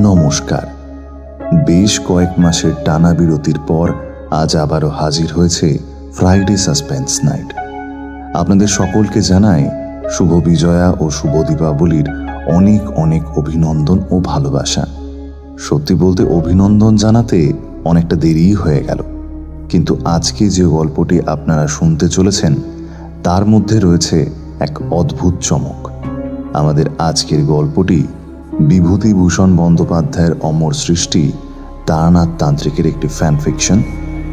নমস্কার। বেশ কয়েক মাসের টানা বিরতির পর আজ আবারও হাজির হয়েছে ফ্রাইডে সাসপেন্স নাইট। আপনাদের সকলকে জানাই শুভ বিজয়া ও শুভ দীপাবলির অনেক অনেক অভিনন্দন ও ভালোবাসা। সত্যি বলতে অভিনন্দন জানাতে অনেকটা দেরিই হয়ে গেল, কিন্তু আজকে যে গল্পটি আপনারা শুনতে চলেছেন তার মধ্যে রয়েছে এক অদ্ভুত চমক। আমাদের আজকের গল্পটি বিভূতিভূষণ বন্দ্যোপাধ্যায়ের অমর সৃষ্টি তারানাথ তান্ত্রিকের একটি ফ্যান ফিকশন,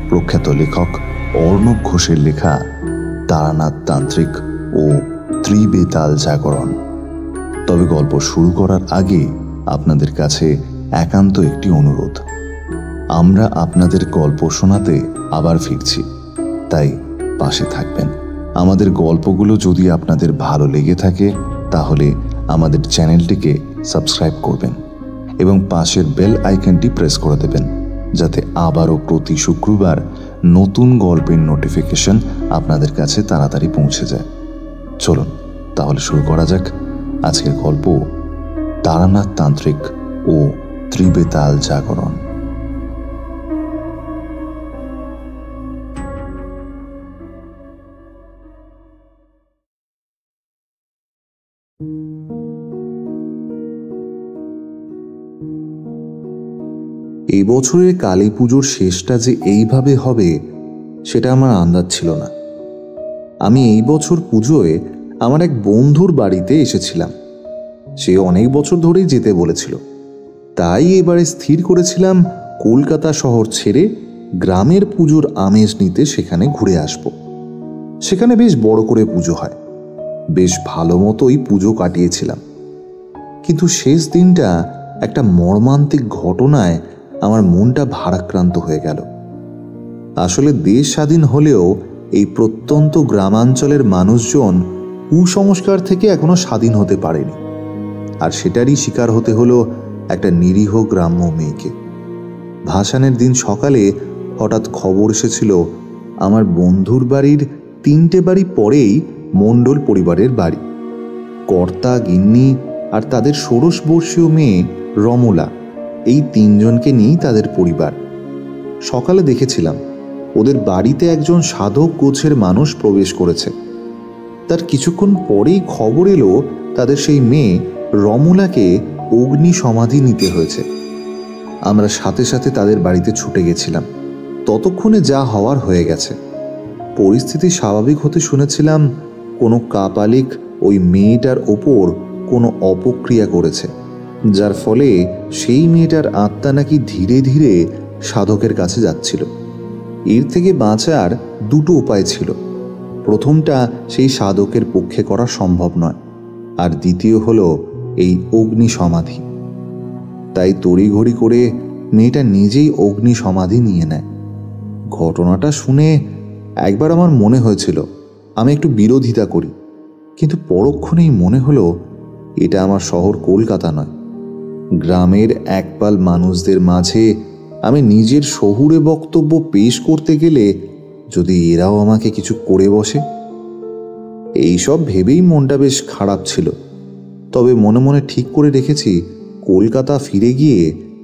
প্রখ্যাত লেখক অর্ণব ঘোষের লেখা তারানাথ তান্ত্রিক ও ত্রিবেতাল জাগরণ। তবে গল্প শুরু করার আগে আপনাদের কাছে একান্ত একটি অনুরোধ। আমরা আপনাদের গল্প শোনাতে আবার ফিরছি, তাই পাশে থাকবেন। আমাদের গল্পগুলো যদি আপনাদের ভালো লেগে থাকে তাহলে আমাদের চ্যানেলটিকে সাবস্ক্রাইব করবেন এবং পাশের বেল আইকনটি প্রেস করে দেবেন, যাতে আবারও প্রতি শুক্রবার নতুন গল্পের নোটিফিকেশন আপনাদের কাছে তাড়াতাড়ি পৌঁছে যায়। চলুন তাহলে শুরু করা যাক আজকের গল্প তারানাথ তান্ত্রিক ও ত্রিবেতাল জাগরণ। এই বছরের কালী পুজোর শেষটা যে এইভাবে হবে সেটা আমার আন্দাজ ছিল না। আমি এই বছর পুজোয় আমার এক বন্ধুর বাড়িতে এসেছিলাম। সে অনেক বছর ধরেই যেতে বলেছিল, তাই এবারে স্থির করেছিলাম কলকাতা শহর ছেড়ে গ্রামের পুজোর আমেজ নিতে সেখানে ঘুরে আসব। সেখানে বেশ বড় করে পুজো হয়, বেশ ভালো মতোই পুজো কাটিয়েছিলাম। কিন্তু শেষ দিনটা একটা মর্মান্তিক ঘটনায় আমার মনটা ভারাক্রান্ত হয়ে গেল। আসলে দেশ স্বাধীন হলেও এই প্রত্যন্ত গ্রামাঞ্চলের মানুষজন কুসংস্কার থেকে এখনো স্বাধীন হতে পারেনি, আর সেটারই শিকার হতে হলো একটা নিরীহ গ্রাম্য মেয়েকে। ভাসানের দিন সকালে হঠাৎ খবর এসেছিল আমার বন্ধুর বাড়ির 3টে বাড়ি পরেই মণ্ডল পরিবারের বাড়ি। কর্তা, গিন্নি আর তাদের 16 বর্ষীয় মেয়ে রমলা, এই 3 জনকে নিয়েই তাদের পরিবার। সকালে দেখেছিলাম ওদের বাড়িতে একজন সাধক গোছের মানুষ প্রবেশ করেছে। তার কিছুক্ষণ পরেই খবর এলো তাদের সেই মেয়ে রমলাকে অগ্নি সমাধি নিতে হয়েছে। আমরা সাথে সাথে তাদের বাড়িতে ছুটে গেছিলাম। ততক্ষণে যা হওয়ার হয়ে গেছে। পরিস্থিতি স্বাভাবিক হতে শুনেছিলাম কোনো কাপালিক ওই মেয়েটার ওপর কোনো অপক্রিয়া করেছে, যার ফলে সেই মেয়েটার আত্মা নাকি ধীরে ধীরে সাধকের কাছে যাচ্ছিল। এর থেকে বাঁচার 2টো উপায় ছিল। প্রথমটা সেই সাধকের পক্ষে করা সম্ভব নয়, আর দ্বিতীয় হলো এই অগ্নি সমাধি। তাই তড়িঘড়ি করে মেয়েটা নিজেই অগ্নি সমাধি নিয়ে নেয়। ঘটনাটা শুনে একবার আমার মনে হয়েছিল আমি একটু বিরোধিতা করি, কিন্তু পরক্ষণেই মনে হলো এটা আমার শহর কলকাতা নয়। গ্রামের একপাল মানুষদের মাঝে আমি নিজের শহুরে বক্তব্য পেশ করতে গেলে যদি এরাও আমাকে কিছু করে বসে। এইসব ভেবেই মনটা বেশ খারাপ ছিল। তবে মনে মনে ঠিক করে রেখেছি কলকাতা ফিরে গিয়ে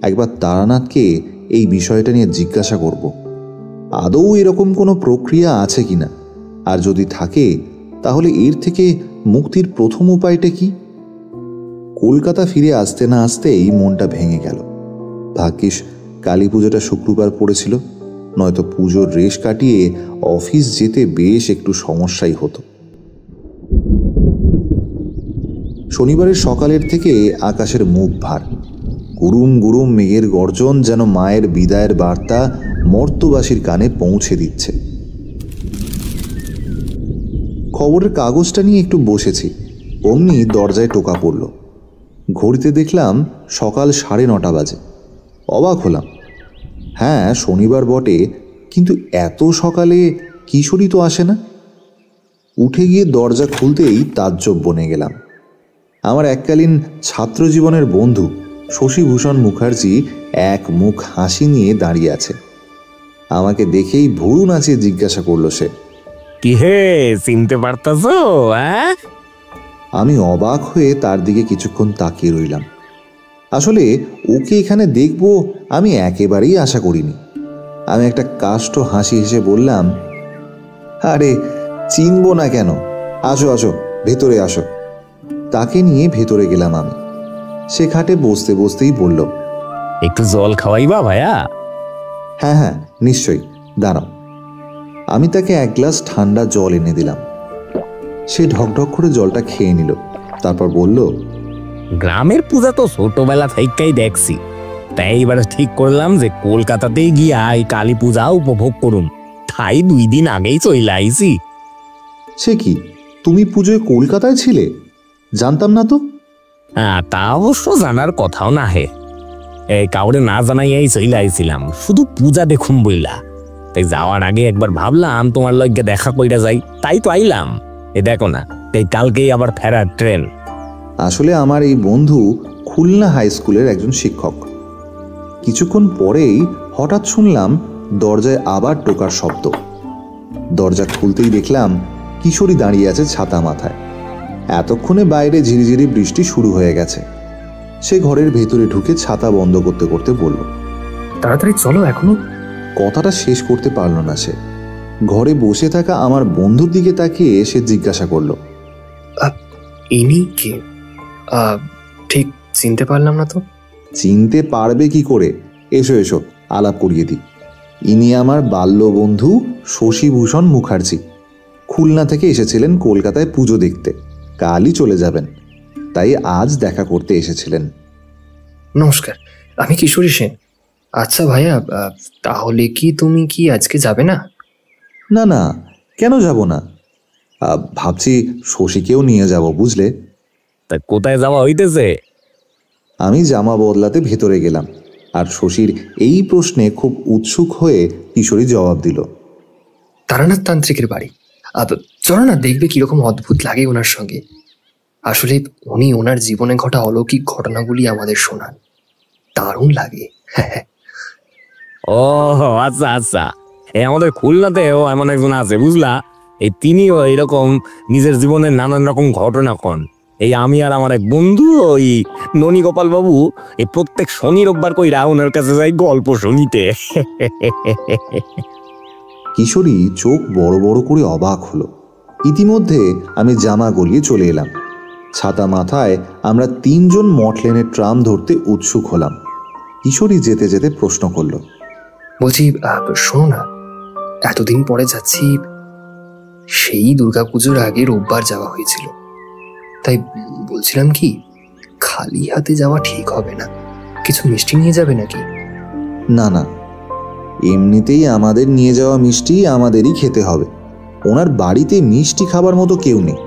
একবার তারানাথকে এই বিষয়টা নিয়ে জিজ্ঞাসা করব, আদৌ এরকম কোনো প্রক্রিয়া আছে কিনা, আর যদি থাকে তাহলে এর থেকে মুক্তির প্রথম উপায়টা কি। কলকাতা ফিরে আসতে না আসতেই মনটা ভেঙে গেল। ভাগ্যিস কালী পুজোটা শুক্রবার পড়েছিল, নয়তো পুজোর রেশ কাটিয়ে অফিস যেতে বেশ একটু সমস্যাই হতো। শনিবারের সকালের থেকে আকাশের মুখ ভার। গুরুম গুরুম মেঘের গর্জন যেন মায়ের বিদায়ের বার্তা মর্তবাসীর কানে পৌঁছে দিচ্ছে। খবরের কাগজটা নিয়ে একটু বসেছি, অমনি দরজায় টোকা পড়ল। ঘড়িতে দেখলাম সকাল 9:30 বাজে। অবাক হলাম। হ্যাঁ, শনিবার বটে, কিন্তু এত সকালে কিশোরী তো আসে না। উঠে গিয়ে দরজা খুলতেই তাজ্জব বনে গেলাম। আমার এককালীন ছাত্র জীবনের বন্ধু শশীভূষণ মুখার্জি এক মুখ হাসি নিয়ে দাঁড়িয়ে আছে। আমাকে দেখেই ভুরু নাচিয়ে জিজ্ঞাসা করলো সে, কি হে, চিনতে পারতাছো? আমি অবাক হয়ে তার দিকে কিছুক্ষণ তাকিয়ে রইলাম। আসলে ওকে এখানে দেখব আমি একেবারেই আশা করিনি। আমি একটা কাষ্ঠ হাসি হেসে বললাম, আরে চিনবো না কেন, আসো আসো ভেতরে আসো। তাকে নিয়ে ভেতরে গেলাম আমি। সে খাটে বসতে বসতেই বলল, একটু জল খাওয়াইবা ভাইয়া? হ্যাঁ হ্যাঁ নিশ্চয়ই, দাঁড়াও। আমি তাকে এক গ্লাস ঠান্ডা জল এনে দিলাম। সে ঢকঢক করে জলটা খেয়ে নিল, তারপর বলল, গ্রামের পূজা তো ছোটবেলা থেকেই দেখছি, তাই এবার ঠিক করলাম যে কলকাতাতেই গিয়া এই কালী পূজা উপভোগ করুম। তাই 2 দিন আগেই চলে আইছি। সে কি, তুমি পুজোয় কলকাতায় ছিলে? জানতাম না তো। হ্যাঁ, তা অবশ্য জানার কথাও না হে। এই কাউরে না জানাইয়াই চলে আইছিলাম, শুধু পূজা দেখুম বইলা। তাই যাওয়ার আগে একবার ভাবলাম তোমার লগে দেখা কইরা যাই, তাই তো আইলাম। এ দেখো না, এই কালকেই আবার ফেরার ট্রেন। আসলে আমার এই বন্ধু খুলনা হাই স্কুলের একজন শিক্ষক। কিছুক্ষণ পরেই হঠাৎ শুনলাম দরজায় আবার টোকার শব্দ। দরজা খুলতেই দেখলাম কিশোরী দাঁড়িয়ে আছে ছাতা মাথায়। এতক্ষণে বাইরে ঝিরিঝিরি বৃষ্টি শুরু হয়ে গেছে। সে ঘরের ভেতরে ঢুকে ছাতা বন্ধ করতে করতে বলল, তাড়াতাড়ি চলো এখনো। কথাটা শেষ করতে পারল না সে। ঘরে বসে থাকা আমার বন্ধুর দিকে তাকিয়ে সে জিজ্ঞাসা করল, ইনি কে? ঠিক চিনতে পারলাম না তো। চিনতে পারবে কি করে, এসো এসো আলাপ করিয়ে দিই। ইনি আমার বাল্য বন্ধু শশীভূষণ মুখার্জি। খুলনা থেকে এসেছিলেন কলকাতায় পুজো দেখতে, কালই চলে যাবেন, তাই আজ দেখা করতে এসেছিলেন। নমস্কার, আমি কিশোরী সেন। আচ্ছা ভাইয়া, তাহলে তুমি কি আজকে যাবে না? না না, কেন যাব না? ভাবছি শশীকেও নিয়ে যাব, বুঝলে। তা কোথায় যাওয়া হইতেছে? আমি জামা বদলাতে ভেতরে গেলাম, আর শশীর এই প্রশ্নে খুব উৎসুক হয়ে কিশোরী জবাব দিল, তারানাথ তান্ত্রিকের বাড়ি। চলো না, দেখবে কিরকম অদ্ভুত লাগে ওনার সঙ্গে। আসলে উনি ওনার জীবনে ঘটা অলৌকিক ঘটনাগুলি আমাদের শোনান, দারুণ লাগে। ও আচ্ছা আচ্ছা, এই আমাদের খুলনাতেও এমন একজন আছে বুঝলা। এই তিনিও এরকম নিজের জীবনের নানান রকম ঘটনা কন। এই আমি আর আমার এক বন্ধু ওই ননী গোপাল বাবু এই প্রত্যেক শনি রোববার কইরা ওনার কাছে যাই গল্প শুনিতে। কিশোরী চোখ বড় বড় করে অবাক হলো। ইতিমধ্যে আমি জামা গলিয়ে চলে এলাম। ছাতা মাথায় আমরা 3 জন মঠলেনের ট্রাম ধরতে উৎসুক হলাম। কিশোরী যেতে যেতে প্রশ্ন করল, বলছি, শোনো না, এতদিন পরে যাচ্ছি। সেই দুর্গাপুজোর আগে রোববার যাওয়া হয়েছিল, তাই বলছিলাম কি, খালি হাতে যাওয়া ঠিক হবে না। কিছু মিষ্টি নিয়ে যাবে নাকি? না না, এমনিতেই আমাদের নিয়ে যাওয়া মিষ্টি আমাদেরই খেতে হবে। ওনার বাড়িতে মিষ্টি খাবার মতো কেউ নেই।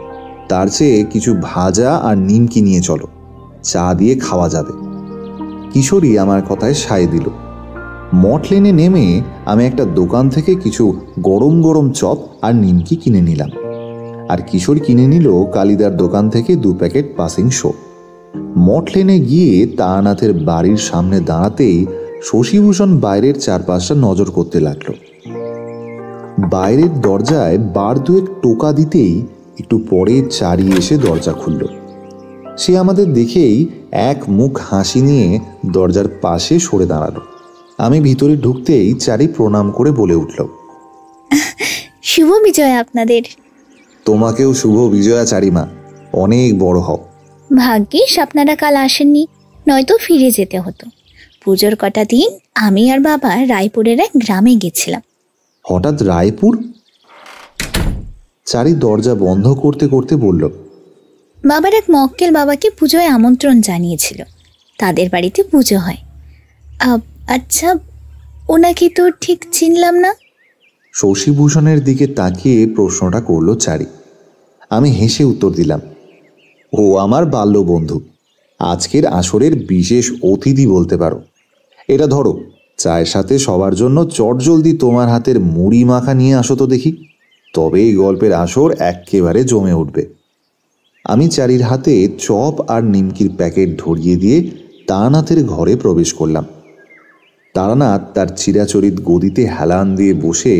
তার চেয়ে কিছু ভাজা আর নিমকি নিয়ে চলো, চা দিয়ে খাওয়া যাবে। কিশোরী আমার কথায় সায় দিল। মঠ লেনে নেমে আমি একটা দোকান থেকে কিছু গরম গরম চপ আর নিমকি কিনে নিলাম, আর কিশোর কিনে নিল কালিদার দোকান থেকে 2 প্যাকেট পাসিং শো। মঠ লেনে গিয়ে তারানাথের বাড়ির সামনে দাঁড়াতেই শশীভূষণ বাইরের চারপাশটা নজর করতে লাগলো। বাইরের দরজায় বার 2 টোকা দিতেই একটু পরে চারি এসে দরজা খুলল। সে আমাদের দেখেই এক মুখ হাসি নিয়ে দরজার পাশে সরে দাঁড়ালো। আমি ভিতরে ঢুকতেই চারি প্রণাম করে বলে উঠল, শুভ বিজয় আপনাদের। তোমাকেও শুভ বিজয়া চারিমা, অনেক বড় হও। ভাগ্যিস আপনারা কাল আসেননি, নয়তো ফিরে যেতে হতো। পুজোর কটা দিন আমি আর বাবা রায়পুরের এক গ্রামে গেছিলাম। হঠাৎ রায়পুর? চারি দরজা বন্ধ করতে করতে বলল, বাবার এক মক্কেল বাবাকে পুজোয় আমন্ত্রণ জানিয়েছিল, তাদের বাড়িতে পুজো হয়। আচ্ছা, ওনাকে তো ঠিক চিনলাম না। শশীভূষণের দিকে তাকিয়ে প্রশ্নটা করল চারি। আমি হেসে উত্তর দিলাম, ও আমার বাল্য বন্ধু, আজকের আসরের বিশেষ অতিথি বলতে পারো। এটা ধরো, চায়ের সাথে সবার জন্য চটজলদি তোমার হাতের মুড়ি মাখা নিয়ে আসো তো দেখি, তবে এই গল্পের আসর একেবারে জমে উঠবে। আমি চারির হাতে চপ আর নিমকির প্যাকেট ধরিয়ে দিয়ে তারানাথের ঘরে প্রবেশ করলাম। তারানাথ তার চিরাচরিত গদিতে হেলান দিয়ে বসে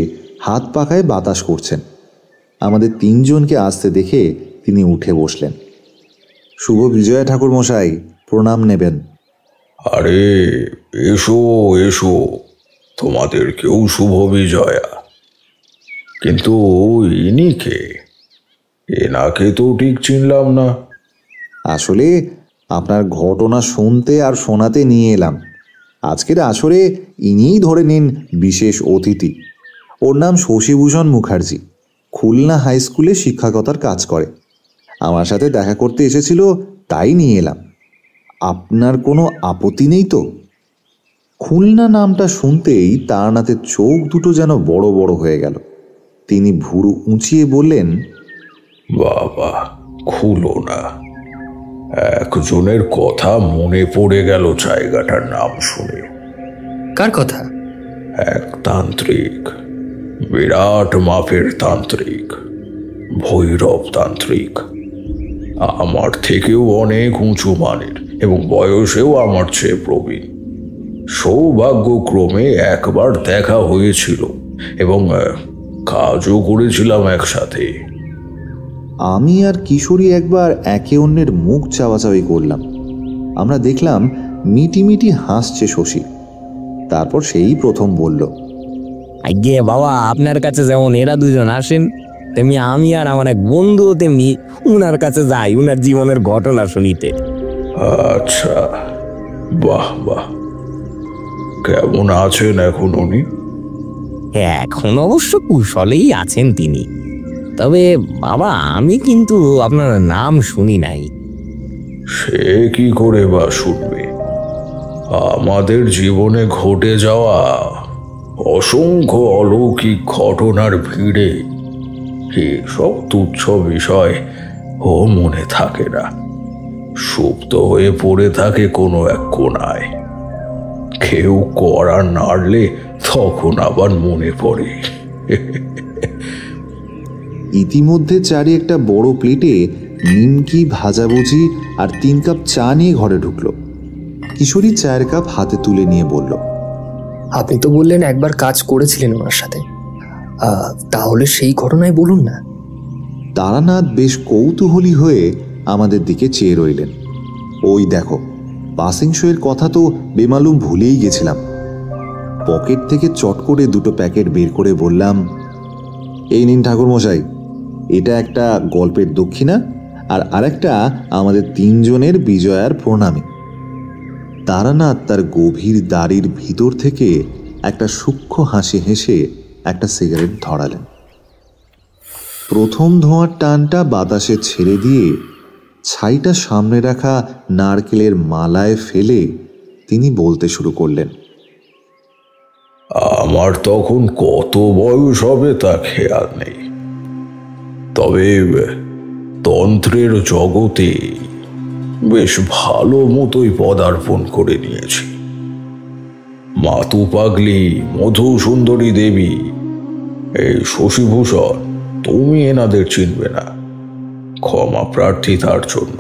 হাত পাখায় বাতাস করছেন। আমাদের 3 জনকে আসতে দেখে তিনি উঠে বসলেন। শুভ বিজয়া ঠাকুর মশাই, প্রণাম নেবেন। আরে, এসো এসো, তোমাদেরকেও শুভ বিজয়া। কিন্তু ইনি কে? এনাকে তো ঠিক চিনলাম না। আসলে আপনার ঘটনা শুনতে আর শোনাতে নিয়ে এলাম। আজকের আসরে ইনিই ধরে নিন বিশেষ অতিথি। ওর নাম শশীভূষণ মুখার্জি, খুলনা হাই স্কুলে শিক্ষকতার কাজ করে। আমার সাথে দেখা করতে এসেছিল, তাই নিয়ে এলাম। আপনার কোনো আপত্তি নেই তো? খুলনা নামটা শুনতেই তারানাথের চোখ দুটো যেন বড় বড় হয়ে গেল। তিনি ভুরু উঁচিয়ে বললেন, বাবা, খুলনা। একজনের কথা মনে পড়ে গেল জায়গাটার নাম শুনে। কার কথা? এক তান্ত্রিক, বিরাট মাপের তান্ত্রিক, ভৈরব তান্ত্রিক। আমার থেকেও অনেক উঁচু মানের এবং বয়সেও আমার চেয়ে প্রবীণ। সৌভাগ্যক্রমে একবার দেখা হয়েছিল এবং কাজও করেছিলাম একসাথে। আমি আর কিশোরী একবার একে অন্যের মুখ চাওয়াচাওয়ি করলাম। আমরা দেখলাম মিটিমিটি হাসছে শশী। তারপর সেই প্রথম বলল, আগে বাবা, আপনার কাছে যেমন এরা দুজন আসেন, তেমনি আমি আর আমার এক বন্ধু তেমনি উনার কাছে যাই উনার জীবনের ঘটনা শুনিতে। আচ্ছা, বাহ বাহ। কেমন আছেন এখন উনি? এখন অবশ্য কুশলেই আছেন তিনি। তবে বাবা, আমি কিন্তু আপনার নাম শুনি নাই। সে কি করে বা শুনবে? আমাদের জীবনে ঘটে যাওয়া অসংখ্য অলৌকিক ঘটনার ভিড়ে সব তুচ্ছ বিষয় ও মনে থাকে না, সুপ্ত হয়ে পড়ে থাকে কোনো এক কোণায়। কেউ কড়া নাড়লে তখন আবার মনে পড়ে। ইতিমধ্যে চারি একটা বড় প্লেটে নিমকি, ভাজাভুজি আর 3 কাপ চা নিয়ে ঘরে ঢুকলো। কিশোরী চায়ের কাপ হাতে তুলে নিয়ে বলল, আপনি তো বললেন একবার কাজ করেছিলেন ওনার সাথে, তাহলে সেই ঘটনায় বলুন না। তারানাথ বেশ কৌতূহলী হয়ে আমাদের দিকে চেয়ে রইলেন। ওই দেখো, পাসিং শোয়ের কথা তো বেমালুম ভুলেই গেছিলাম। পকেট থেকে চট করে 2টো প্যাকেট বের করে বললাম, এই নিন ঠাকুরমশাই, এটা একটা গল্পের দক্ষিণা আর আরেকটা আমাদের 3 জনের বিজয়ার প্রণামী। তারানাথ তার গভীর দাড়ির ভিতর থেকে একটা সূক্ষ্ম হাসি হেসে একটা সিগারেট ধরালেন। প্রথম ধোঁয়ার টানটা বাতাসে ছেড়ে দিয়ে ছাইটা সামনে রাখা নারকেলের মালায় ফেলে তিনি বলতে শুরু করলেন, আমার তখন কত বয়স হবে তা খেয়াল নেই, তবে তন্ত্রের জগতে বেশ ভালো মতোই পদার্পণ করে নিয়েছি। মাতু পাগলি, মধু সুন্দরী দেবী, এই শশীভূষণ, তুমি এনাদের চিনবে না, ক্ষমা প্রার্থী তার জন্য।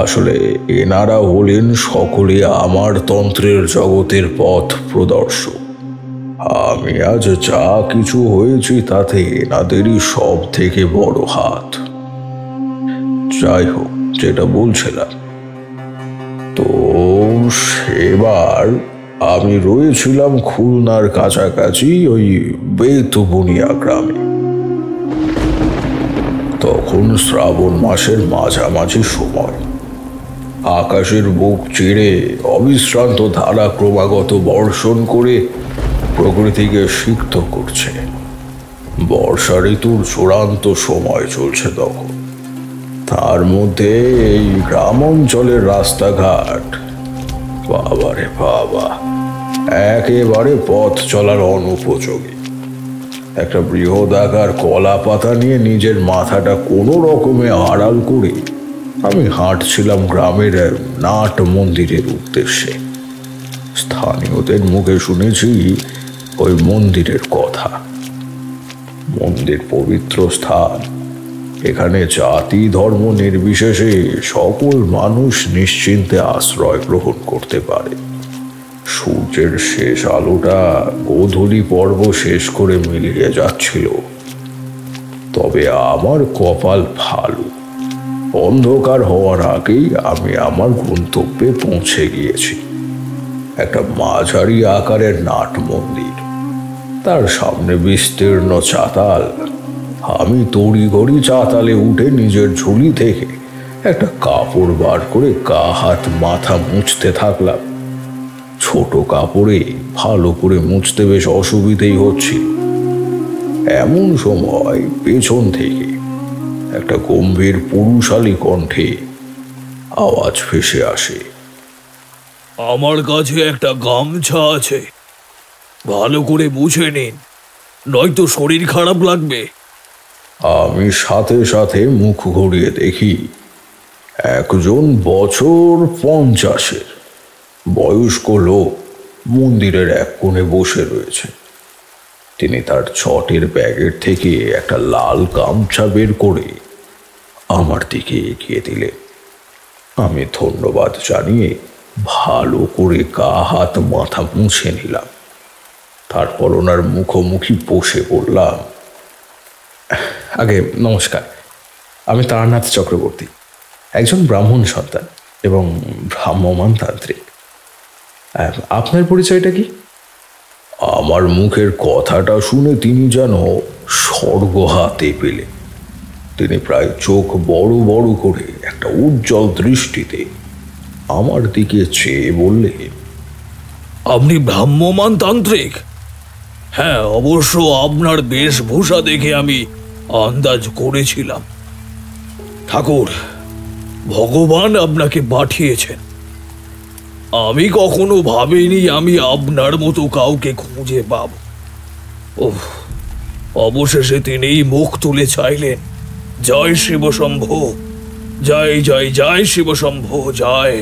আসলে এনারা হলেন সকলে আমার তন্ত্রের জগতের পথ প্রদর্শক। আমি আজ যা কিছু হয়েছি তাতে এনাদেরই সব থেকে বড় হাত। যাই হোক, যেটা বলছিলাম, তো সেবার আমি রয়েছিলাম খুলনার কাছাকাছি ওই বেতবুনিয়া গ্রামে। তখন শ্রাবণ মাসের মাঝামাঝি সময়। আকাশের বুক চিরে অবিশ্রান্ত ধারা ক্রমাগত বর্ষণ করে প্রকৃতিকে সিক্ত করছে। বর্ষা ঋতুর চূড়ান্ত সময় চলছে তখন। তার মধ্যে এই গ্রাম অঞ্চলের রাস্তাঘাট, বাবারে বাবা, একেবারে পথ চলার অনুপযোগী। একটা বৃহদাকার কলা পাতা নিয়ে নিজের মাথাটা কোনো রকমে আড়াল করে আমি হাঁটছিলাম গ্রামের নাট মন্দিরের উদ্দেশ্যে। স্থানীয়দের মুখে শুনেছি ওই মন্দিরের কথা। মন্দির পবিত্র স্থান, এখানে জাতি ধর্ম নির্বিশেষে সকল মানুষ নিশ্চিন্তে আশ্রয় গ্রহণ করতে পারে। সূর্যের শেষ আলোটা গোধূলি পর্ব শেষ করে মিলিয়ে যাচ্ছিল। তবে আমার কপাল ভালো, অন্ধকার হওয়ার আগেই আমি আমার গন্তব্যে পৌঁছে গিয়েছি। একটা মাঝারি আকারের নাট মন্দির, তার সামনে বিস্তীর্ণ চাতাল। আমি তড়িঘড়ি চাতালে উঠে নিজের ঝুলি থেকে একটা কাপড় বার করে গা হাত মাথা মুছতে থাকলাম। ছোট কাপড়ে ভালো করে মুছতে বেশ অসুবিধেই হচ্ছিল। এমন সময় পেছন থেকে একটা গম্ভীর পুরুষালী কণ্ঠে আওয়াজ ভেসে আসে, আমার কাছে একটা গামছা আছে, ভালো করে মুছে নিন, নয়তো শরীর খারাপ লাগবে। আমি সাথে সাথে মুখ ঘুরিয়ে দেখি একজন বছর 50-এর বয়স্ক লোক মন্দিরের এক কোণে বসে রয়েছে। তিনি তার ছটের ব্যাগের থেকে একটা লাল গামছা বের করে আমার দিকে এগিয়ে দিলেন। আমি ধন্যবাদ জানিয়ে ভালো করে গা হাত মাথা মুছে নিলাম। তারপর ওনার মুখোমুখি বসে বললাম, আগে নমস্কার, আমি তারানাথ চক্রবর্তী, একজন ব্রাহ্মণ সন্তান এবং ভ্রাম্যমান তান্ত্রিক। আপনার পরিচয়টা কি? আমার মুখের কথাটা শুনে তিনি যেন স্বর্গ হাতে পেলেন। তিনি প্রায় চোখ বড় বড় করে একটা উজ্জ্বল দৃষ্টিতে আমার দিকে চেয়ে বললেন, আপনি ভ্রাম্যমান তান্ত্রিক? হ্যাঁ, অবশ্য আপনার বেশভূষা দেখে আমি আন্দাজ করেছিলাম। ঠাকুর, ভগবান আপনাকে পাঠিয়েছেন। আমি কখনো ভাবিনি আমি আপনার মতো কাউকে খুঁজে পাব। ওহ, অবশেষে তিনি মুখ তুলে চাইলেন, জয় শিব শম্ভো, জয় জয় জয় শিব শম্ভো জয়।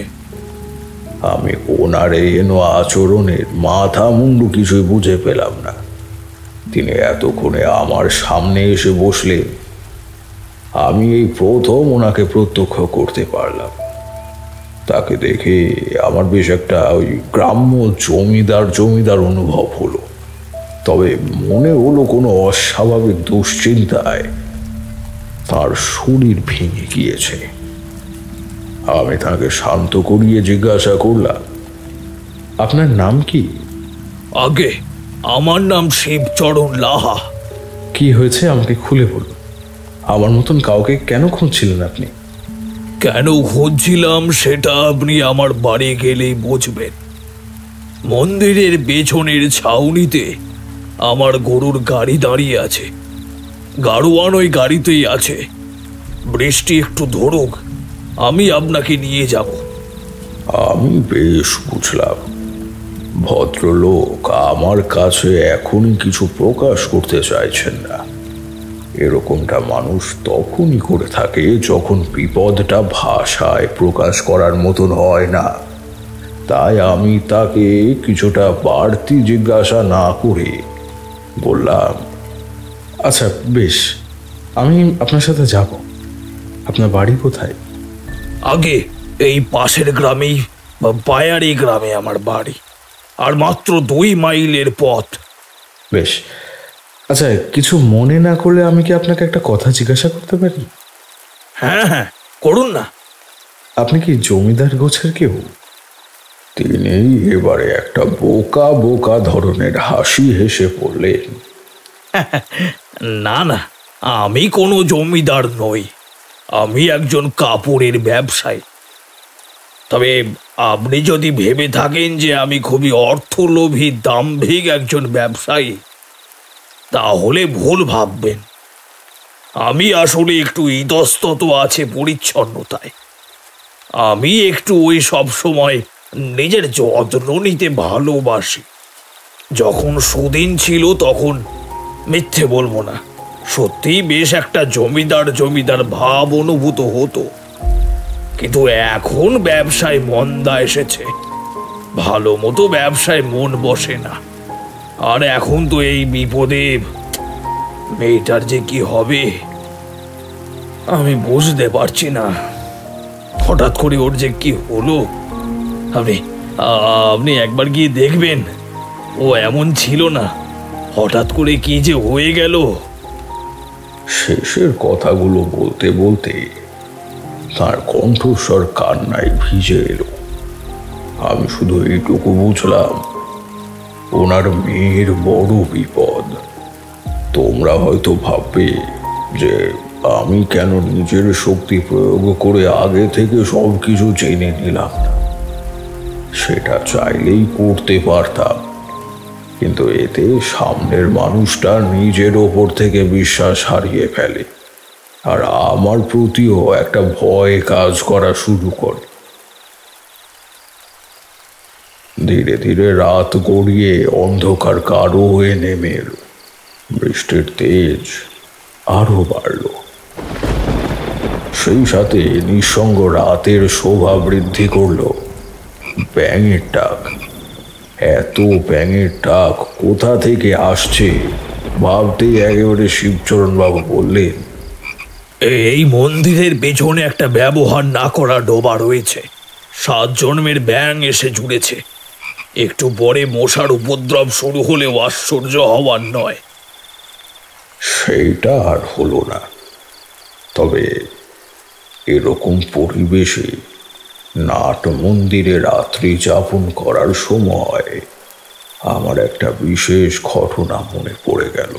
আমি ওনার এনো আচরণের মাথা মুন্ডু কিছুই বুঝে পেলাম না। তিনি এতক্ষণে আমার সামনে এসে বসলেন। আমি এই প্রথম ওনাকে প্রত্যক্ষ করতে পারলাম। তাকে দেখে আমার বেশ একটা ওই গ্রাম্য জমিদার অনুভব হলো। তবে মনে হলো কোনো অস্বাভাবিক দুশ্চিন্তায় তার শরীর ভেঙে গিয়েছে। আমি তাকে শান্ত করিয়ে জিজ্ঞাসা করলাম, আপনার নাম কি? আগে আমার নাম শিবচরণ লাহা। কি হয়েছে আমাকে খুলে বলুন। আমার মতন কাউকে কেন খুঁজছিলেন আপনি? কেন খুঁজছিলাম সেটা আপনি আমার বাড়ি গেলেই বুঝবেন। মন্দিরের পেছনের ছাউনিতে আমার গরুর গাড়ি দাঁড়িয়ে আছে। গাড়োয়ান ওই গাড়িতেই আছে। বৃষ্টি একটু ধরুক, আমি আপনাকে নিয়ে যাব। আমি বেশ বুঝলাম ভদ্রলোক আমার কাছে এখনই কিছু প্রকাশ করতে চাইছেন না। এরকমটা মানুষ তখনই করে থাকে যখন বিপদটা ভাষায় প্রকাশ করার মতন হয় না। তাই আমি তাকে কিছুটা বাড়তি জিজ্ঞাসা না করে বললাম, আচ্ছা বেশ, আমি আপনার সাথে যাব। আপনার বাড়ি কোথায়? আগে এই পাশের গ্রামেই বা বায়ারি গ্রামে আমার বাড়ি, আর মাত্র 2 মাইলের পথ। বেশ, আচ্ছা কিছু মনে না করলে আমি কি আপনাকে একটা কথা জিজ্ঞাসা করতে পারি? হ্যাঁ হ্যাঁ, করুন না। আপনি কি জমিদার গোছের কেউ? তিনি এবারে একটা বোকা বোকা ধরনের হাসি হেসে পড়লেন। না না, আমি কোনো জমিদার নই। আমি একজন কাপড়ের ব্যবসায়ী। তবে আপনি যদি ভেবে থাকেন যে আমি খুবই অর্থলোভী দাম্ভিক একজন ব্যবসায়ী, তাহলে ভুল ভাববেন। আমি আসলে একটু ইতস্তত আছে পরিচ্ছন্নতায়। আমি একটু ওই সব সময় নিজের যত্ন নিতে ভালোবাসি। যখন সুদিন ছিল তখন মিথ্যে বলবো না, সত্যি বেশ একটা জমিদার ভাব অনুভূত হতো। কিন্তু এখন ব্যবসায় মন্দা এসেছে, ভালো মতো ব্যবসায় মন বসে না। আর এখন তো এই বিপদে মেয়েটার যে কি হবে আমি বুঝতে পারছি না। হঠাৎ করে ওর যে কি হলো, আপনি একবার গিয়ে দেখবেন। ও এমন ছিল না, হঠাৎ করে কি যে হয়ে গেল। শেষের কথাগুলো বলতে বলতে তার কণ্ঠস্বর কান্নায় ভিজে এলো। আমি শুধু এইটুকু বুঝলাম, ওনার মেয়ের বড় বিপদ। তোমরা হয়তো ভাববে যে আমি কেন নিজের শক্তি প্রয়োগ করে আগে থেকে সব কিছু জেনে নিলাম না। সেটা চাইলেই করতে পারতাম, কিন্তু এতে সামনের মানুষটা নিজের ওপর থেকে বিশ্বাস হারিয়ে ফেলে, আর আমার প্রতিও একটা ভয় কাজ করা শুরু করে। ধীরে ধীরে রাত গড়িয়ে অন্ধকার গাঢ় হয়ে নেমে এলো। বৃষ্টির তেজ আরো বাড়ল। সেই সাথে নিঃসঙ্গ রাতের শোভা বৃদ্ধি করল ব্যাঙের ডাক। এত ব্যাঙের ডাক কোথা থেকে আসছে ভাবতেই একেবারে শিবচরণ বাবু বললেন, এই মন্দিরের পেছনে একটা ব্যবহার না করা ডোবা রয়েছে। 7 জন্মের ব্যাঙ এসে জুড়েছে। একটু পরে মশার উপদ্রব শুরু হলেও আশ্চর্য হওয়ার নয়। সেইটা আর হলো না। তবে এরকম পরিবেশে নাট মন্দিরে রাত্রি যাপন করার সময় আমার একটা বিশেষ ঘটনা মনে পড়ে গেল।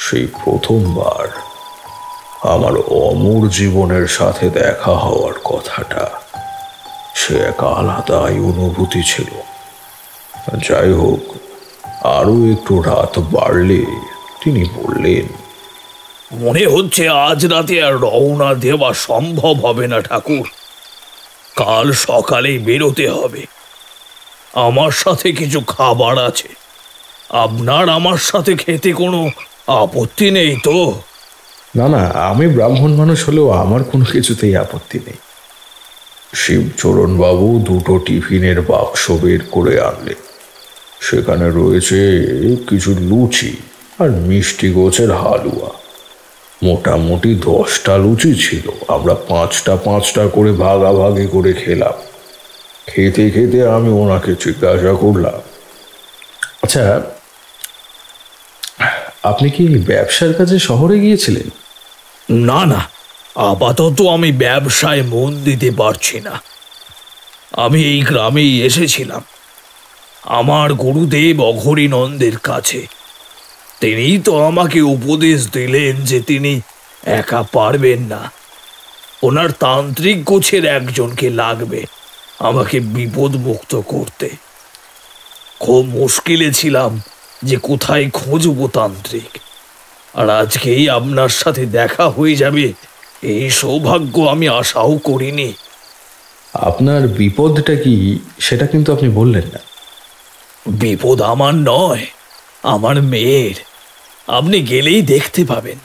সেই প্রথমবার আমার অমর জীবনের সাথে দেখা হওয়ার কথাটা, সে এক আলাদাই অনুভূতি ছিল। যাই হোক, আরো একটু রাত বাড়লে তিনি বললেন, মনে হচ্ছে আজ রাতে আর রওনা দেওয়া সম্ভব হবে না ঠাকুর। কাল সকালেই বেরোতে হবে। আমার সাথে কিছু খাবার আছে। আপনার আমার সাথে খেতে কোনো আপত্তি নেই তো? না না, আমি ব্রাহ্মণ মানুষ হলেও আমার কোনো কিছুতেই আপত্তি নেই। শিবচরণ বাবু 2টো টিফিনের বাক্স বের করে আনলেন। সেখানে রয়েছে কিছু লুচি আর মিষ্টি গোছের হালুয়া। মোটামুটি 10টা লুচি ছিল। আমরা 5টা করে ভাগাভাগি করে খেলাম। খেতে খেতে আমি ওনাকে জিজ্ঞাসা করলাম, আচ্ছা, আপনি কি ব্যবসার কাজে শহরে গিয়েছিলেন? না না, আপাতত আমি ব্যবসায় মন দিতে পারছি না। আমি এই গ্রামেই এসেছিলাম আমার গুরুদেব অঘরীনন্দের কাছে। তিনিই তো আমাকে উপদেশ দিলেন যে তিনি একা পারবেন না, ওনার তান্ত্রিক গোছের একজনকে লাগবে আমাকে বিপদ মুক্ত করতে। খুব মুশকিলে ছিলাম যে কোথায় খুঁজবো তান্ত্রিক। আর আজকেই আপনার সাথে দেখা হয়ে যাবে এই সৌভাগ্য আমি আশাও করিনি। আপনার বিপদটা কি সেটা কিন্তু আপনি বললেন না। বিপদ আমার নয়, আমার মেয়ের। আপনি গেলেই দেখতে পাবেন।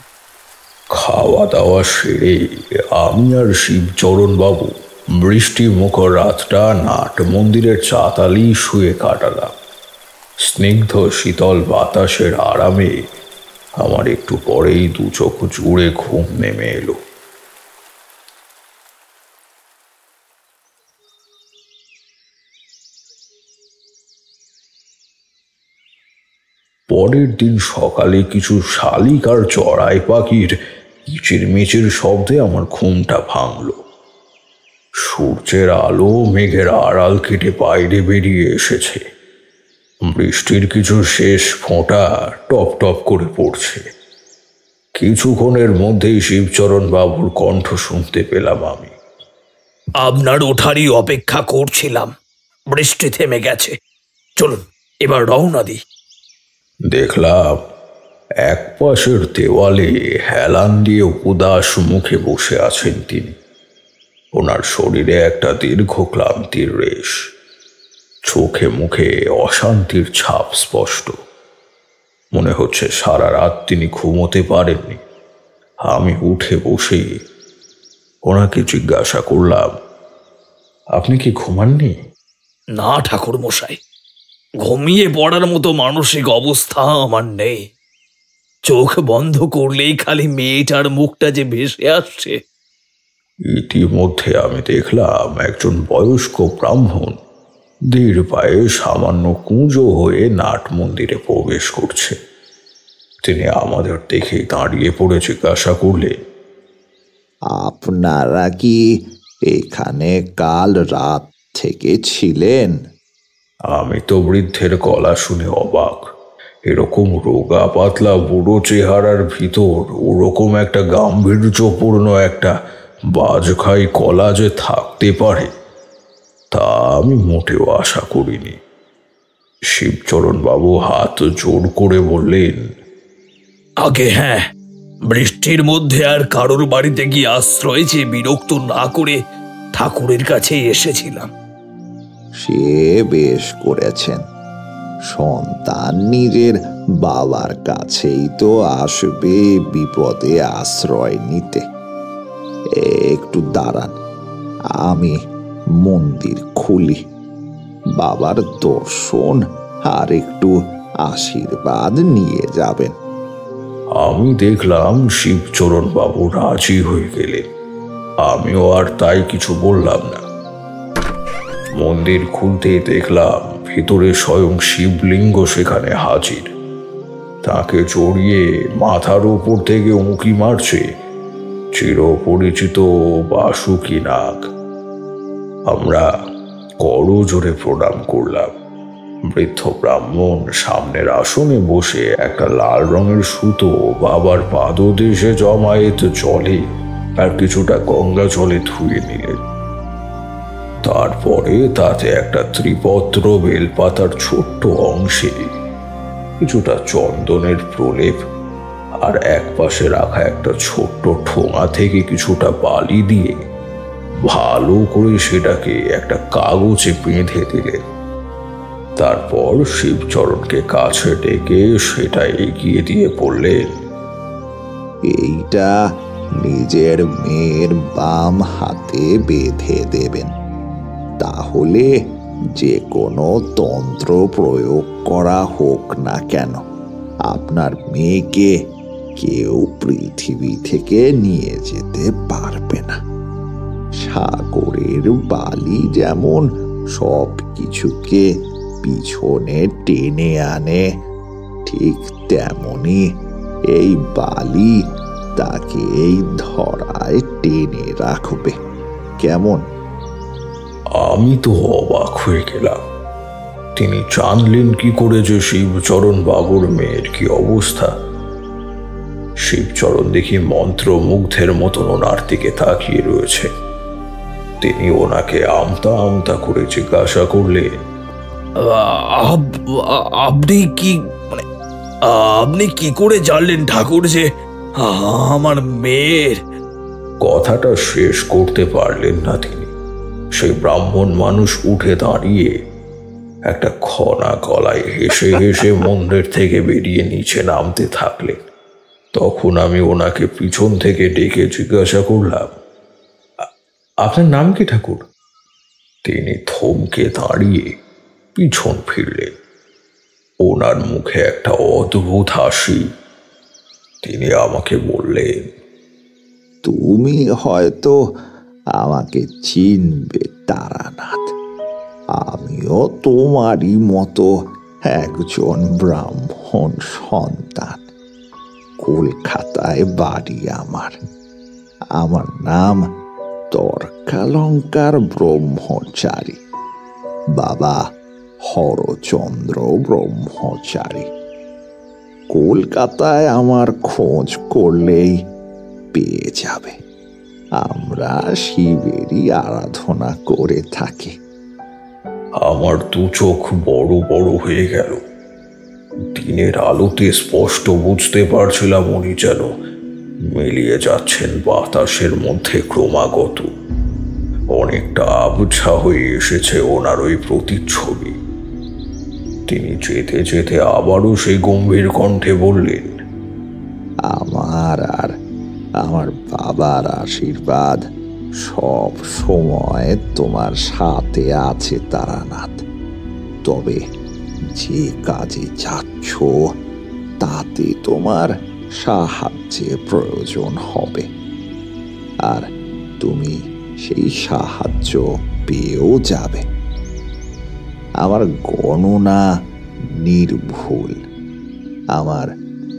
খাওয়া দাওয়া সেরে আমি আর শিবচরণ বাবু বৃষ্টি মুখর রাতটা নাট মন্দিরের চাতালি শুয়ে কাটালাম। স্নিগ্ধ শীতল বাতাসের আরামে আমার একটু পরেই 2 চোখ জুড়ে ঘুম নেমে এলো। পরের দিন সকালে কিছু শালিক আর চড়াই পাখির কিচিরমিচির শব্দে আমার ঘুমটা ভাঙল। সূর্যের আলো মেঘের আড়াল কেটে বাইরে বেরিয়ে এসেছে। বৃষ্টির কিছু শেষ ফোঁটা টপ টপ করে পড়ছে। কিছুক্ষণের মধ্যেই শিবচরণ বাবুর কণ্ঠ শুনতে পেলাম আমি। আপনার ওঠারই অপেক্ষা করছিলাম। বৃষ্টি থেমে গেছে, চলুন এবার রওনা দিই। দেখলাম এক পাশের দেওয়ালে হেলান দিয়ে উদাস মুখে বসে আছেন তিনি। ওনার শরীরে একটা দীর্ঘ ক্লান্তির রেশ, চোখে মুখে অশান্তির ছাপ স্পষ্ট। মনে হচ্ছে সারা রাত তিনি ঘুমোতে পারেননি। আমি উঠে বসে ওনাকে জিজ্ঞাসা করলাম, আপনি কি ঘুমাননি? না ঠাকুর মশাই, ঘুমিয়ে পড়ার মতো মানসিক অবস্থা আমার নেই। চোখ বন্ধ করলেই খালি মেয়েটার মুখটা যে ভেসে আসছে। ইতিমধ্যে আমি দেখলাম একজন বয়স্ক ব্রাহ্মণ ধীর পায়ে সামান্য কুঁজো হয়ে নাট মন্দিরে প্রবেশ করছে। তিনি আমাদের দেখে দাঁড়িয়ে পড়ে জিজ্ঞাসা করলেন, আপনারা কি এখানে কাল রাত থেকে ছিলেন? আমি তো বৃদ্ধের গলা শুনে অবাক। এরকম রোগা পাতলা বুড়ো চেহারার ভিতর ওরকম একটা গাম্ভীর্যপূর্ণ একটা বাজখাই কলা যে থাকতে পারে তা আমি মোটেও আশা করিনি। শিবচরণ বাবু হাত জোর করে বললেন, আগে হ্যাঁ, বৃষ্টির মধ্যে আর কারোর বাড়িতে গিয়ে আশ্রয় চেয়ে বিরক্ত না করে ঠাকুরের কাছে এসেছিলাম। সে বেশ করেছেন। সন্তান নিজের বাবার কাছেই তো আসবে বিপদে আশ্রয় নিতে। একটু দাঁড়ান, আমি মন্দির খুলি। বাবার দর্শন আর একটু আশীর্বাদ নিয়ে যাবেন। আমি দেখলাম শিবচরণ বাবু রাজি হয়ে গেলেন। আমিও আর তাই কিছু বললাম না। মন্দির খুলতে দেখলাম ভিতরে স্বয়ং শিবলিঙ্গ সেখানে হাজির। তাকে জড়িয়ে মাথার উপর থেকে উঁকি মারছে চিরপরিচিত বাসুকি নাগ। আমরা করজোড়ে প্রণাম করলাম। বৃদ্ধ ব্রাহ্মণ সামনের আসনে বসে একটা লাল রঙের সুতো বাবার পাদদেশে জমায়েত জলে আর কিছুটা গঙ্গা জলে ধুয়ে নিলেন। তারপরে তাতে একটা ত্রিপত্র বেলপাতার ছোট্ট অংশে কিছুটা চন্দনের প্রলেপ আর এক পাশে রাখা একটা ছোট্ট ঠোঙা থেকে কিছুটা বালি দিয়ে ভালো করে সেটাকে একটা কাগজে বেঁধে দিলেন। তারপর শিবচরণকে কাছে ডেকে সেটা এগিয়ে দিয়ে বললেন, এইটা নিজের মেয়ের বাম হাতে বেঁধে দেবেন। তাহলে যে কোনো তন্ত্র প্রয়োগ করা হোক না কেন, আপনার মেয়েকে কেউ পৃথিবী থেকে নিয়ে যেতে পারবে না। সাগরের বালি যেমন সব কিছুকে পিছনে টেনে আনে, ঠিক তেমনি এই বালি তাকে এই ধরায় টেনে রাখবে। কেমন? আমি তো অবাক হয়ে গেলাম। তিনি জানলেন কি করে যে শিবচরণ বাবুর মেয়ের কি অবস্থা? শিবচরণ দেখি মন্ত্রমুগ্ধের মতন ওনার দিকে তাকিয়ে রয়েছে। তিনি ওনাকে আমতা আমতা করে জিজ্ঞাসা করলেন, আপনি কি করে জানলেন ঠাকুর যে আমার মেয়ের? কথাটা শেষ করতে পারলেন না তিনি। সেই ব্রাহ্মণ মানুষ উঠে দাঁড়িয়ে একটা খনা গলায় হেসে হেসে মন্দির থেকে বেরিয়ে নিচে নামতে থাকলেন। তখন আমি ওনাকে পিছন থেকে ডেকে জিজ্ঞাসা করলাম, আপনার নাম কি ঠাকুর? তিনি থমকে দাঁড়িয়ে পিছন ফিরলেন। ওনার মুখে একটা অদ্ভুত হাসি। তিনি আমাকে বললেন, তুমি হয়তো আমাকে চিনবে তারানাথ। আমিও তোমারই মতো একজন ব্রাহ্মণ সন্তান। কলকাতায় বাড়ি আমার। আমার নাম তর্কালঙ্কার ব্রহ্মচারী। বাবা হরচন্দ্র ব্রহ্মচারী। কলকাতায় আমার খোঁজ করলেই পেয়ে যাবে। আমরা শিবেরই আরাধনা করে থাকি। আমার দু চোখ বড় বড় হয়ে গেল। দিনের আলোতে স্পষ্ট বুঝতে পারছিলাম উনি যেন মিলিয়ে যাচ্ছেন বাতাসের মধ্যে ক্রমাগত। অনেকটা আবছা হয়ে এসেছে ওনার ওই প্রতিচ্ছবি। তিনি যেতে যেতে আবারও সেই গম্ভীর কণ্ঠে বললেন, আমার আর আমার বাবার আশীর্বাদ সব সময় তোমার সাথে আছে তারানাথ। তবে যে কাজে যাচ্ছ তাতে তোমার সাহায্যের প্রয়োজন হবে, আর তুমি সেই সাহায্য পেয়েও যাবে। আমার গণনা নির্ভুল। আমার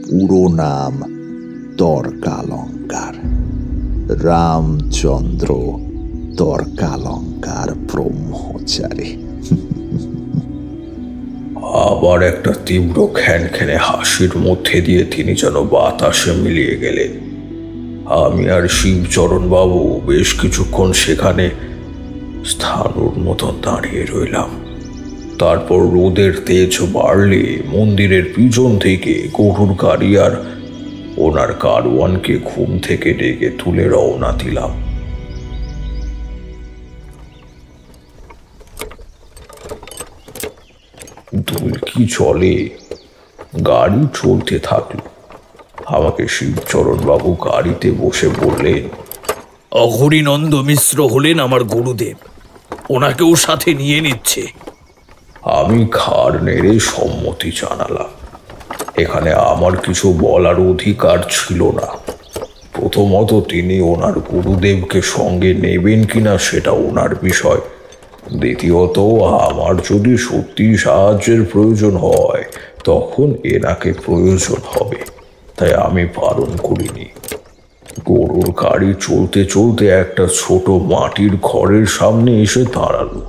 পুরো নাম তর্কালঙ্কার। রামচন্দ্র তর্কালঙ্কার ব্রহ্মচারী। আবার একটা তীব্র খ্যানখ্যানে হাসির মধ্যে দিয়ে তিনি যেন বাতাসে মিলিয়ে গেলেন। আমি আর শিবচরণ বাবু বেশ কিছুক্ষণ সেখানে স্থানুর মতন দাঁড়িয়ে রইলাম। তারপর রোদের তেজ বাড়লে মন্দিরের পিছন থেকে গরুর গাড়ি আর ওনার কারওয়ানকে ঘুম থেকে ডেকে তুলে রওনা দিলাম। দুলকি চলে, গাড়ি চলতে থাকলো। আমাকে শিবচরণ বাবু গাড়িতে বসে বললেন, অঘরীনন্দ মিশ্র হলেন আমার গুরুদেব, ওনাকেও সাথে নিয়ে নিচ্ছে। আমি ঘাড় নেড়ে সম্মতি জানালাম। এখানে আমার কিছু বলার অধিকার ছিল না। প্রথমত তিনি ওনার গুরুদেবকে সঙ্গে নেবেন কিনা সেটা ওনার বিষয়। দ্বিতীয়ত আমার যদি সত্যি সাহায্যের প্রয়োজন হয় তখন এনাকে প্রয়োজন হবে, তাই আমি বারণ করিনি। গরুর গাড়ি চলতে চলতে একটা ছোট মাটির ঘরের সামনে এসে দাঁড়ালো।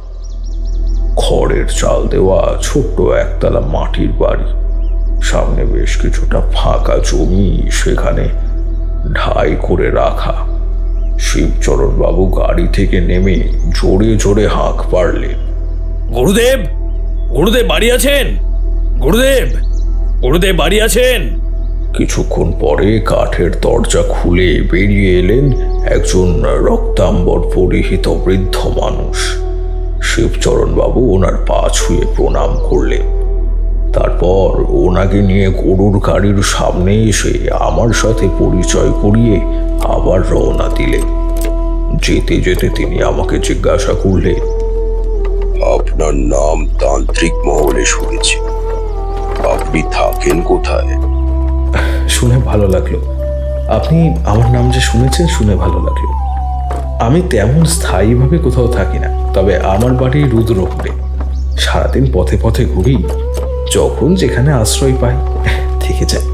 খড়ের চাল দেওয়া ছোট্ট একতলা মাটির বাড়ি, সামনে বেশ কিছুটা ফাঁকা জমি, সেখানে ঢাই করে রাখা। শিবচরণ বাবু গাড়ি থেকে নেমে জোরে জোরে হাঁক পাড়লেন, গুরুদেব, গুরুদেব বাড়ি আছেন? গুরুদেব, গুরুদেব বাড়ি আছেন? কিছুক্ষণ পরে কাঠের দরজা খুলে বেরিয়ে এলেন একজন রক্তাম্বর পরিহিত বৃদ্ধ মানুষ। শিবচরণ বাবু ওনার পা ছুঁয়ে প্রণাম করলেন। তারপর ওনাকে নিয়ে গরুর গাড়ির সামনে এসে আমার সাথে পরিচয় করিয়ে আবার রওনা দিলেন। যেতে যেতে তিনি আমাকে জিজ্ঞাসা করলেন, আপনার নাম তান্ত্রিক মহলে শুনেছি, আপনি থাকেন কোথায়? শুনে ভালো লাগলো। আপনি আমার নাম যে শুনেছেন শুনে ভালো লাগলো। আমি তেমন স্থায়ীভাবে কোথাও থাকি না, তবে আমার বাড়ি রুদ্রপুরে। সারাদিন পথে পথে ঘুরি, যখন যেখানে আশ্রয় পাই থেকে যাই।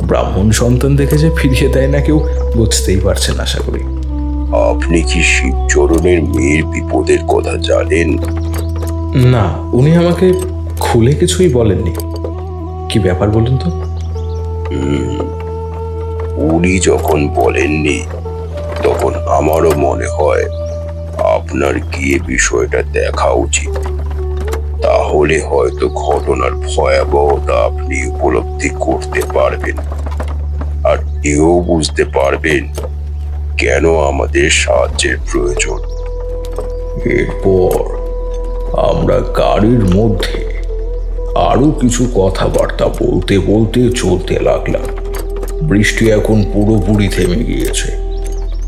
ব্রাহ্মণ সন্তান দেখে যে ফিরিয়ে দেয় না কেউ, বুঝতেই পারছেন আশা করি। আপনি কি শিবচরণের মেয়ের বিপদের কথা জানেন? না, উনি আমাকে খুলে কিছুই বলেননি। কি ব্যাপার বলুন তো? উনি যখন বলেননি তখন আমারও মনে হয় আপনার গিয়ে বিষয়টা দেখা উচিত। তাহলে হয়তো ঘটনার ভয়াবহতা আপনি উপলব্ধি করতে পারবেন, আর এও বুঝতে পারবেন কেন আমাদের সাহায্যের প্রয়োজন। এরপর আমরা গাড়ির মধ্যে আরো কিছু কথাবার্তা বলতে বলতে চলতে লাগলাম। বৃষ্টি এখন পুরোপুরি থেমে গিয়েছে,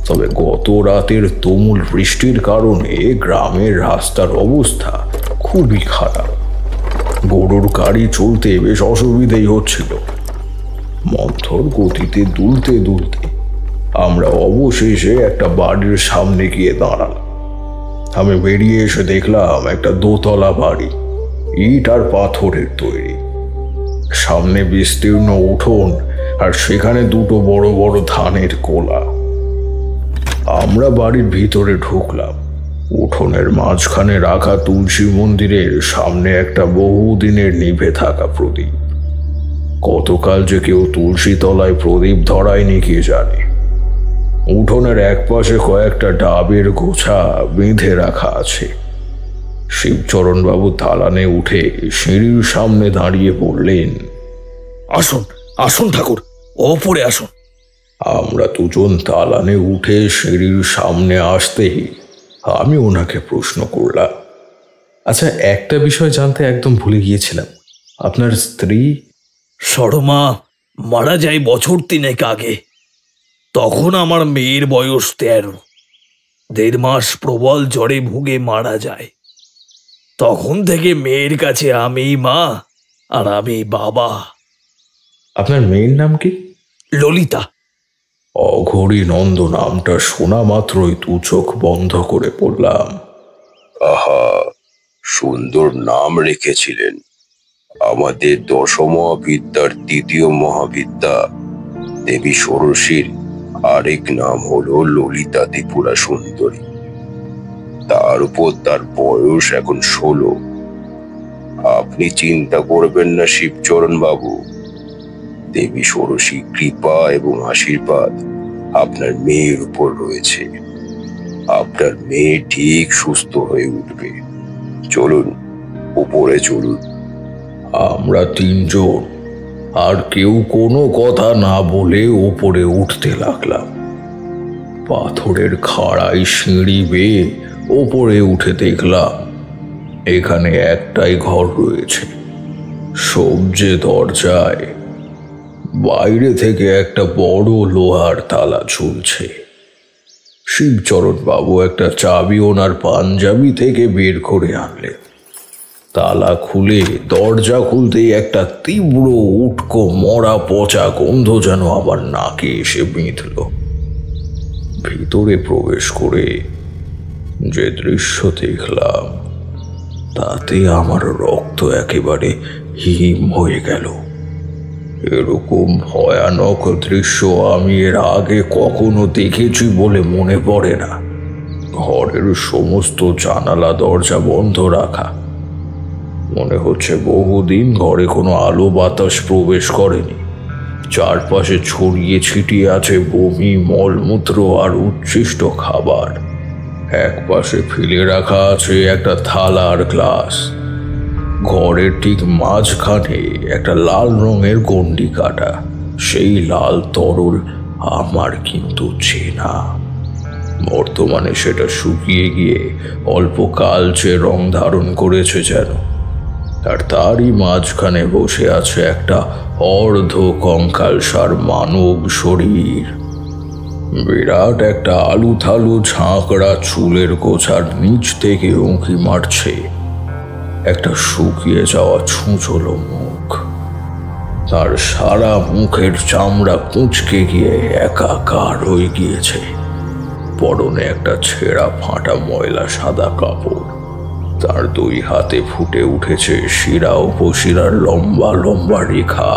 তবে গত রাতের তুমুল বৃষ্টির কারণে গ্রামের রাস্তার অবস্থা খুবই খারাপ। গরুর গাড়ি চলতে বেশ অসুবিধেই হচ্ছিল। মন্থর গতিতে দুলতে দুলতে আমরা অবশেষে একটা বাড়ির সামনে গিয়ে দাঁড়ালাম। আমি বেরিয়ে এসে দেখলাম একটা দোতলা বাড়ি, ইট আর পাথরের তৈরি। সামনে বিস্তীর্ণ উঠোন, আর সেখানে দুটো বড় বড় ধানের কোলা। আমরা বাড়ির ভিতরে ঢুকলাম। উঠোনের মাঝখানে রাখা তুলসী মন্দিরের সামনে একটা বহুদিনের নিভে থাকা প্রদীপ। কতকাল যে কেউ তুলসী তলায় প্রদীপ ধরায়নি কে জানে। উঠোনের একপাশে কয়েকটা ডাবের গোছা বেঁধে রাখা আছে। শিবচরণ বাবু দালানে উঠে সিঁড়ির সামনে দাঁড়িয়ে বললেন, আসুন আসুন ঠাকুর, ওপরে আসুন। আমরা দুজন দালানে উঠে সিঁড়ির সামনে আসতেই আমি ওনাকে প্রশ্ন করলাম, আচ্ছা, একটা বিষয় জানতে একদম ভুলে গিয়েছিলাম। আপনার স্ত্রী? সরমা মারা যায় বছর 3 আগে। তখন আমার মেয়ের বয়স 13। 1.5 মাস প্রবল জ্বরে ভুগে মারা যায়। তখন থেকে মেয়ের কাছে আমি মা আর আমি বাবা। আপনার মেয়ের নাম কি? ললিতা। অঘরী নন্দ নামটা শোনা মাত্রই দু চোখ বন্ধ করে পড়লাম। আহা, সুন্দর নাম রেখেছিলেন। আমাদের 10 মহাবিদ্যার 2য় মহাবিদ্যা দেবী ষোড়শীর আরেক নাম হলো ললিতা ত্রিপুরা সুন্দরী। তার উপর তার বয়স এখন 16। আপনি চিন্তা করবেন না শিবচরণ বাবু, দেবী ষোড়শী কৃপা এবং আশীর্বাদ আপনার মেয়ের উপর রয়েছে। আপনার মেয়ে ঠিক সুস্থ হয়ে উঠবে। চলুন, উপরে চলুন। আমরা 3 জন আর কেউ কোনো কথা না বলে উপরে উঠতে লাগলাম। পাথরের খাড়াই সিঁড়ি বেয়ে উপরে উঠে দেখলাম এখানে একটাই ঘর রয়েছে। সবজে দরজায় বাইরে থেকে একটা বড় লোহার তালা ঝুলছে। শিবচরণ বাবু একটা চাবি ওনার পাঞ্জাবি থেকে বের করে আনলেন। তালা খুলে দরজা খুলতেই একটা তীব্র উটকো মরা পচা গন্ধ যেন আবার নাকে এসে বিঁধল। ভিতরে প্রবেশ করে যে দৃশ্য দেখলাম তাতে আমার রক্ত একেবারে হিম হয়ে গেল। এরকম ভয়ানক দৃশ্য আমি এর আগে কখনো দেখেছি বলে মনে পড়ে না। ঘরের সমস্ত জানালা দরজা বন্ধ রাখা। মনে হচ্ছে বহুদিন ঘরে কোনো আলো বাতাস প্রবেশ করেনি। চারপাশে ছড়িয়ে ছিটিয়ে আছে বমি, মলমূত্র আর উচ্ছিষ্ট খাবার। এক পাশে ফেলে রাখা আছে একটা থালা আর গ্লাস। ঘরের ঠিক মাঝখানে একটা লাল রঙের গন্ডি কাটা। সেই লাল তরল আমার কিন্তু চেনা। বর্তমানে সেটা শুকিয়ে গিয়ে অল্প কালচে রং ধারণ করেছে যেন। আর তারই মাঝখানে বসে আছে একটা অর্ধ কঙ্কালসার মানব শরীর। বিরাট একটা আলু থালু ঝাঁকড়া চুলের গোছার নিচ থেকে উঁকি মারছে একটা শুকিয়ে যাওয়া ছুঁচলো মুখ। তার সারা মুখের চামড়া কুঁচকে গিয়ে একাকার হয়ে গিয়েছে। পরনে একটা ছেঁড়া ফাটা ময়লা সাদা কাপড়। তার 2 হাতে ফুটে উঠেছে শিরা উপশিরার লম্বা লম্বা রেখা।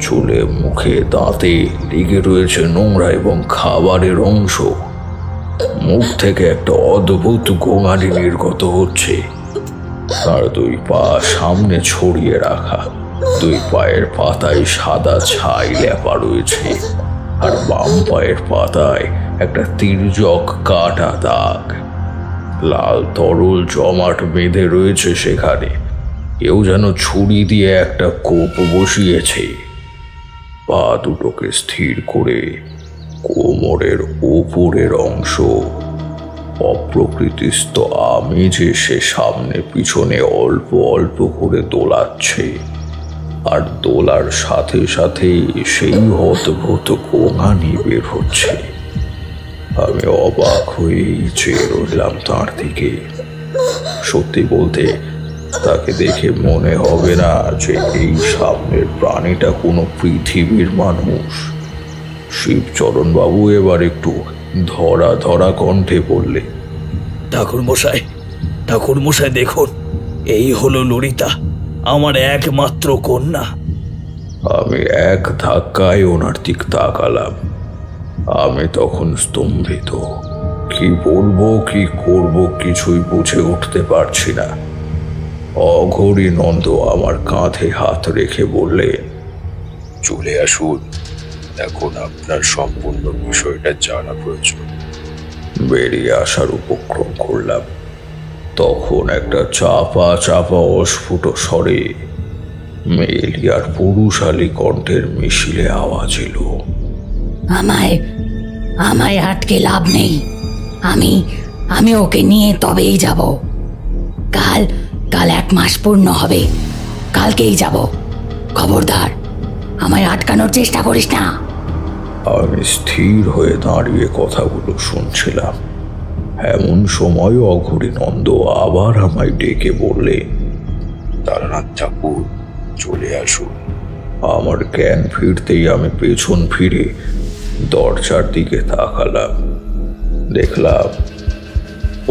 চুলে, মুখে, দাঁতে লেগে রয়েছে নোংরা এবং খাবারের অংশ। মুখ থেকে একটা অদ্ভুত গোঙানি নির্গত হচ্ছে। তার 2 পা সামনে ছড়িয়ে রাখা। 2 পায়ের পাতায় সাদা ছাই লেপা রয়েছে, আর বাম পায়ের পাতায় একটা তির্যক কাটা দাগ। লাল তরল জমাট বেঁধে রয়েছে সেখানে। কেউ যেন ছুরি দিয়ে একটা কোপ বসিয়েছে। পা দুটোকে স্থির করে কোমরের উপরের অংশ অপ্রকৃতিস্থ আমি যে সে সামনে পিছনে অল্প অল্প করে দোলাচ্ছে, আর দোলার সাথে সাথে সেই অদ্ভুত গোঙানি বের হচ্ছে। আমি অবাক হয়েই চেয়ে রইলাম তার দিকে। সত্যি বলতে তাকে দেখে মনে হবে না যে এই সামনের প্রাণীটা কোনো পৃথিবীর মানুষ। শিবচরণ বাবু এবার একটু ধরা ধরা কণ্ঠে বললে, ঠাকুর মশাই দেখুন, এই হলো ললিতা, আমার একমাত্র কন্যা। আমি এক ধাক্কায় ওনার দিক তাকালাম। আমি তখন স্তম্ভিত। কি বলবো কি করব কিছুই বুঝে উঠতে পারছি না। অঘরী নন্দ আমার কাঁধে হাত রেখে বললে, চলে আসুন, এখন আপনার সম্পূর্ণ বিষয়টা জানা প্রয়োজন। বেরিয়ে আসার উপক্রম করলাম। তখন একটা চাপা চাপা অস্ফুট স্বরে মেয়েলি আর পুরুষালী কণ্ঠের মিছিলে আওয়াজ এলো, আমায় আটকে লাভ নেই। আমি ওকে নিয়ে তবেই যাব। কাল 1 মাস পূর্ণ হবে। কালকেই যাব। খবরদার আমায় আটকানোর চেষ্টা করিস না। আমি স্থির হয়ে দাঁড়িয়ে কথাগুলো শুনছিলাম। এমন সময় অঘরী নন্দ আবার আমায় ডেকে বললে, তারানাথ ঠাকুর, চলে আসুন। আমার জ্ঞান ফিরতেই আমি পেছন ফিরে দরজার দিকে তাকালাম। দেখলাম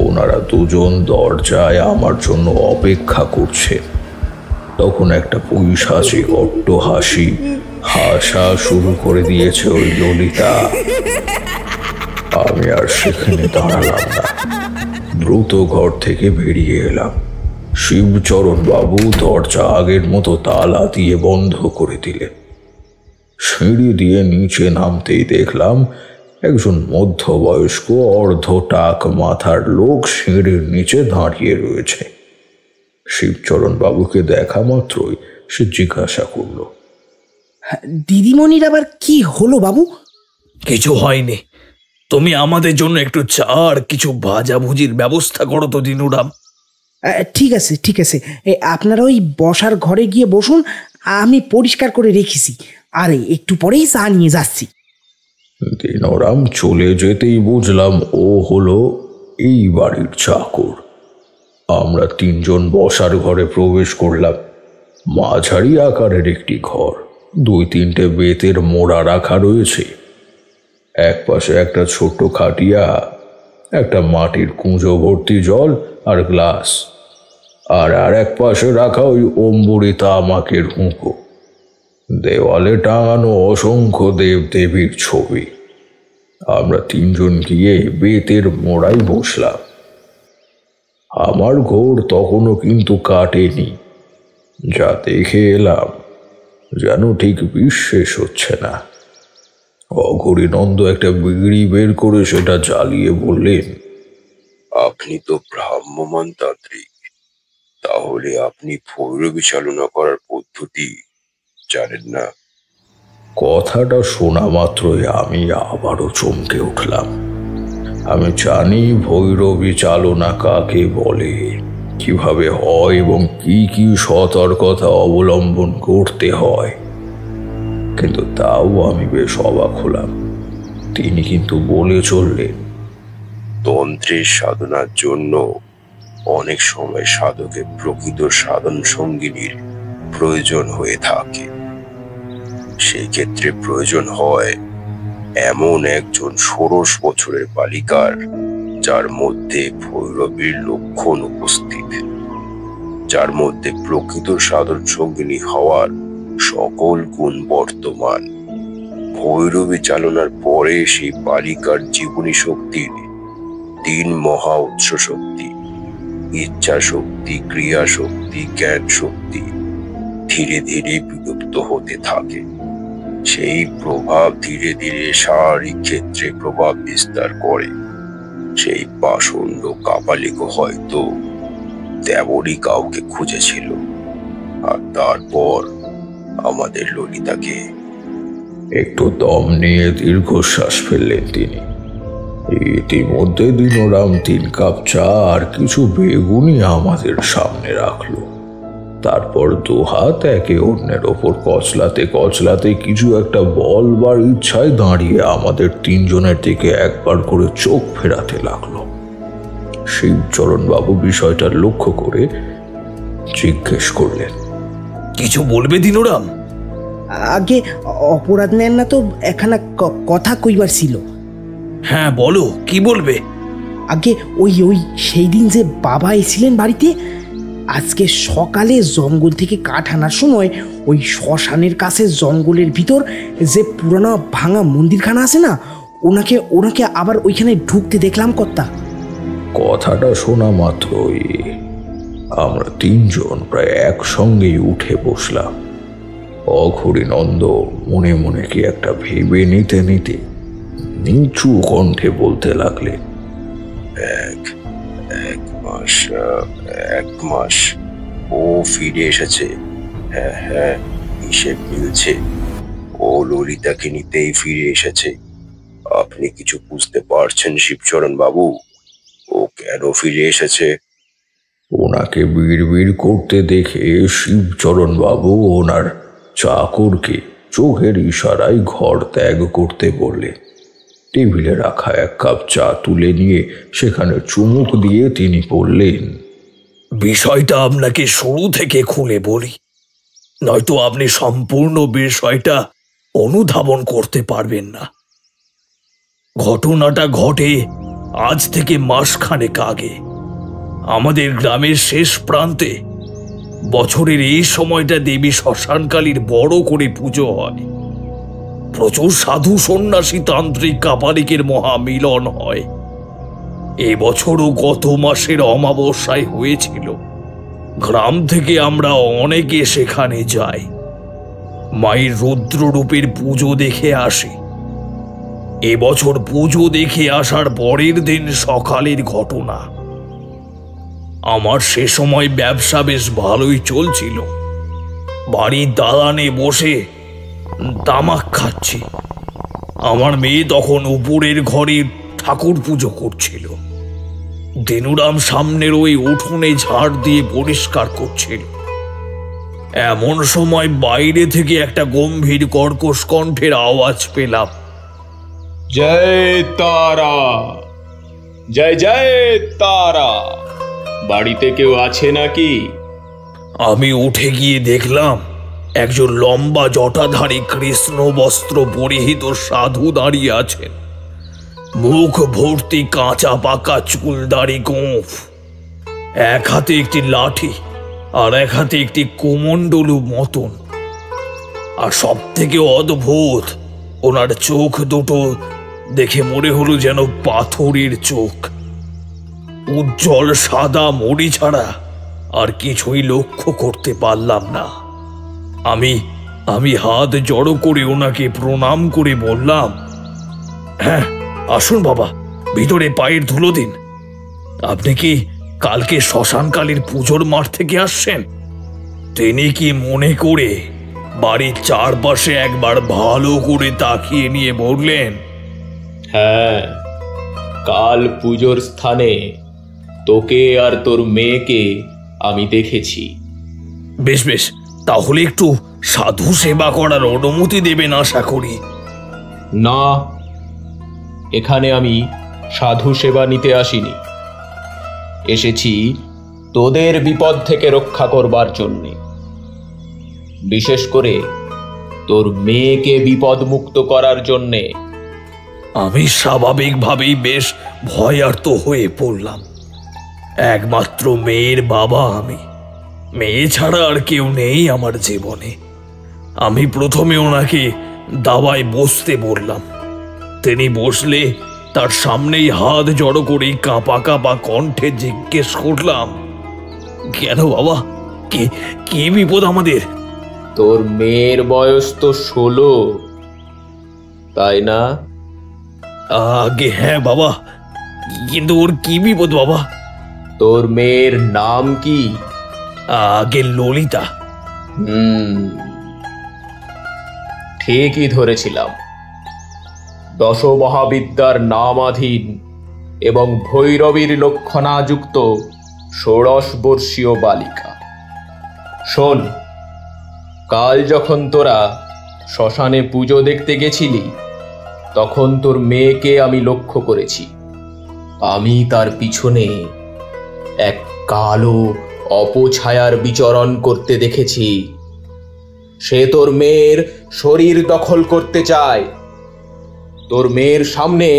ওনারা 2 জন দরজায় আমার জন্য অপেক্ষা করছে। তখন একটা পৈশাচিক অট্ট হাসা শুরু করে দিয়েছে ওই ললিতা। আমি আর সেখানে দাঁড়ালাম না, দ্রুত ঘর থেকে বেরিয়ে এলাম। শিবচরণ বাবু দরজা আগের মতো তালা দিয়ে বন্ধ করে দিলেন। সিঁড়ি দিয়ে নিচে নামতেই দেখলাম একজন মধ্যবয়স্ক অর্ধ টাক মাথার লোক সিঁড়ির নিচে দাঁড়িয়ে রয়েছে। শিবচরণ বাবুকে দেখা মাত্রই সে জিজ্ঞাসা করল, দিদিমণির আবার কি হলো বাবু? কিছু হয়নি, তুমি আমাদের জন্য একটু চা আর কিছু ভাজাভুজির ব্যবস্থা করো তো দিনুরাম। ঠিক আছে ঠিক আছে, আপনারা ওই বসার ঘরে গিয়ে বসুন, আমি পরিষ্কার করে রেখেছি, আর একটু পরেই চা নিয়ে যাচ্ছি। দিনুরাম চলে যেতেই বুঝলাম ও হলো এই বাড়ির চাকর। আমরা তিনজন বসার ঘরে প্রবেশ করলাম। মাঝারি আকারের একটি ঘর, 2-3টে বেতের মোড়া রাখা রয়েছে। এক পাশে একটা ছোট্ট খাটিয়া, একটা মাটির কুঁজো ভর্তি জল আর গ্লাস, আর এক পাশে রাখা ওই অম্বুরি তামাকের হুঁকো। দেওয়ালে টাঙানো অসংখ্য দেবদেবীর ছবি। আমরা তিনজন গিয়ে বেতের মোড়ায় বসলাম। আমার ঘোর তখনও কিন্তু কাটেনি। যা দেখে এলাম যেন ঠিক বিশ্বাস হচ্ছে না। অঘরীনন্দ একটা বিড়ি বের করে সেটা জ্বালিয়ে বললেন, আপনি তো ভ্রাম্যমাণ তান্ত্রিক, তাহলে আপনি ভৈরবী চালনা করার পদ্ধতি জানেন না? কথাটা শোনা মাত্রই আমি আবারও চমকে উঠলাম। আমি জানি ভৈরবী চালনা কাকে বলে, কিভাবে হয় এবং কি কি সতর্কতা অবলম্বন করতে হয়, কিন্তু তাও আমি বেশ অবাক হলাম। তিনি কিন্তু বলে চললেন, তন্ত্রের সাধনার জন্য অনেক সময় সাধকের প্রকৃত সাধন সঙ্গিনীর প্রয়োজন হয়ে থাকে। সেই ক্ষেত্রে প্রয়োজন হয় এমন একজন 16 বছরের বালিকার, যার মধ্যে ভৈরবীর লক্ষণ উপস্থিত, যার মধ্যে প্রকৃত সাধন সঙ্গিনী হওয়ার সকল গুণ বর্তমান। ভৈরবী চালনার পরে সেই বালিকার জীবনী শক্তির 3 মহা উৎস শক্তি, ইচ্ছা শক্তি, ক্রিয়া শক্তি, জ্ঞান শক্তি ধীরে ধীরে বিলুপ্ত হতে থাকে। সেই প্রভাব ধীরে ধীরে শারীরিক ক্ষেত্রে প্রভাব বিস্তার করে। সেই পাষণ্ড কাপালিক হয়তো তেমনই কাউকে খুঁজেছিল, আর তারপর আমাদের ললিতাকে। একটু দম নিয়ে দীর্ঘশ্বাস ফেললেন তিনি। ইতিমধ্যে দিনুরাম 3 কাপ চা আর কিছু বেগুনি আমাদের সামনে রাখলো। তারপর 2 হাত একে অন্যের ওপর কচলাতে কচলাতে কিছু একটা বলবার ইচ্ছায় দাঁড়িয়ে আমাদের 3 জনের দিকে একবার করে চোখ ফেরাতে লাগলো। শিবচরণ বাবু বিষয়টা লক্ষ্য করে জিজ্ঞেস করলেন, কিছু বলবে দিনুরাম? আগে অপরাধ নেন না তো, একখানা কথা কইবার ছিল। হ্যাঁ বলো, কি বলবে? আগে ওই সেই দিন যে বাবা এসেছিলেন বাড়িতে, আজকে সকালে জঙ্গল থেকে কাঠ আনার সময় ওই শ্মশানের কাছে জঙ্গলের ভিতর যে পুরানো ভাঙা মন্দিরখানা আছে না, ওনাকে আবার ওইখানে ঢুকতে দেখলাম কর্তা। কথাটা শোনা মাত্রই আমরা 3 জন প্রায় একসঙ্গেই উঠে বসলাম। অঘরীনন্দ মনে মনে কি একটা ভেবে নিতে নিতে নিচু কণ্ঠে বলতে লাগলেন, এক মাস ও ফিরে এসেছে। হ্যাঁ, হিসেব মিলছে। ও ললিতাকে নিতেই ফিরে এসেছে। আপনি কিছু বুঝতে পারছেন শিবচরণ বাবু? ও কেন ফিরে এসেছে? ওনাকে বিড়বিড় করতে দেখে শিবচরণ বাবু ওনার চাকরকে চোখের ইশারায় ঘর ত্যাগ করতে বললেন। টেবিলে রাখা 1 কাপ চা তুলে নিয়ে সেখানে চুমুক দিয়ে তিনি বললেন, বিষয়টা আপনাকে শুরু থেকে খুলে বলি, নয়তো আপনি সম্পূর্ণ বিষয়টা অনুধাবন করতে পারবেন না। ঘটনাটা ঘটে আজ থেকে মাসখানেক আগে। আমাদের গ্রামের শেষ প্রান্তে বছরের এই সময়টা দেবী শ্মশানকালীর বড় করে পুজো হয়। প্রচুর সাধু সন্ন্যাসী তান্ত্রিক কাপালিকের মহামিলন হয়। এবছরও গত মাসের অমাবস্যায় হয়েছিল। গ্রাম থেকে আমরা অনেকে সেখানে যাই, মায়ের রুদ্ররূপের পুজো দেখে আসি। এবছর পুজো দেখে আসার পরের দিন সকালের ঘটনা। আমার সে সময় ব্যবসা বেশ ভালোই চলছিল। বাড়ির দালানে বসে তামাক খাচ্ছি। আমার মেয়ে তখন উপরের ঘরে ঠাকুর পুজো করছিল। দিনুরাম সামনের ওই উঠোনে ঝাড় দিয়ে পরিষ্কার করছিল। এমন সময় বাইরে থেকে একটা গম্ভীর কর্কশ কণ্ঠের আওয়াজ পেলাম, জয় তারা, জয় জয় তারা, বাড়িতে কেউ আছে নাকি? আমি উঠে গিয়ে দেখলাম একজন লম্বা জটাধারী কৃষ্ণ বস্ত্র পরিহিত সাধু দাঁড়িয়ে আছেন। মুখ ভর্তি কাঁচা পাকা চুল, দাড়ি, গোঁফ। এক হাতে একটি লাঠি আর এক হাতে একটি কুমণ্ডলু মতন। আর সব থেকে অদ্ভুত, ওনার চোখ দুটো দেখে মনে হলো যেন পাথরের চোখ। উজ্জ্বল সাদা মড়ি ছাড়া আর কিছুই লক্ষ্য করতে পারলাম না। আমি হাত জড়ো করে ওনাকে প্রণাম করে বললাম, হ্যাঁ আসুন বাবা, ভিতরে পায়ের ধুলো দিন। আপনি কি কালকে শ্মশানকালীর পুজোর মাঠ থেকে আসছেন? তিনি কি মনে করে বাড়ির চারপাশে একবার ভালো করে তাকিয়ে নিয়ে বললেন, হ্যাঁ, কাল পুজোর স্থানে তোকে আর তোর মেয়েকে আমি দেখেছি। বেশ বেশ, তাহলে একটু সাধু সেবা করার অনুমতি দেবেন আশা করি। না, এখানে আমি সাধু সেবা নিতে আসিনি। এসেছি তোদের বিপদ থেকে রক্ষা করবার জন্যে, বিশেষ করে তোর মেয়েকে বিপদ মুক্ত করার জন্যে। আমি স্বাভাবিকভাবেই বেশ ভয়ার্ত হয়ে পড়লাম। একমাত্র মেয়ের বাবা আমি। মেয়ে ছাড়া আর কেউ নেই আমার জীবনে। আমি প্রথমে ওনাকে দাওয়ায় বসতে বললাম। তিনি বসলে তার সামনেই হাত জড়ো করে কাঁপা কাঁপা কণ্ঠে জিজ্ঞেস করলাম, কেন বাবা, কি বিপদ আমাদের? তোর মেয়ের বয়স তো 16, তাই না? আগে হ্যাঁ বাবা, কিন্তু ওর কি বিপদ বাবা? তোর মেয়ের নাম কি? আগে ললিতা। ঠিকই ধরেছিলাম। দশমহাবিদ্যার নামাধীন এবং ভৈরবীর লক্ষণাযুক্ত 16 বর্ষীয় বালিকা। শোন, কাল যখন তোরা শ্মশানে পুজো দেখতে গেছিলি, তখন তোর মেয়েকে আমি লক্ষ্য করেছি। আমি তার পিছনে এক কালো অপছায়ার বিচরণ করতে দেখেছি। সে তোর মেয়ের শরীর দখল করতে চায়। তোর মেয়ের সামনে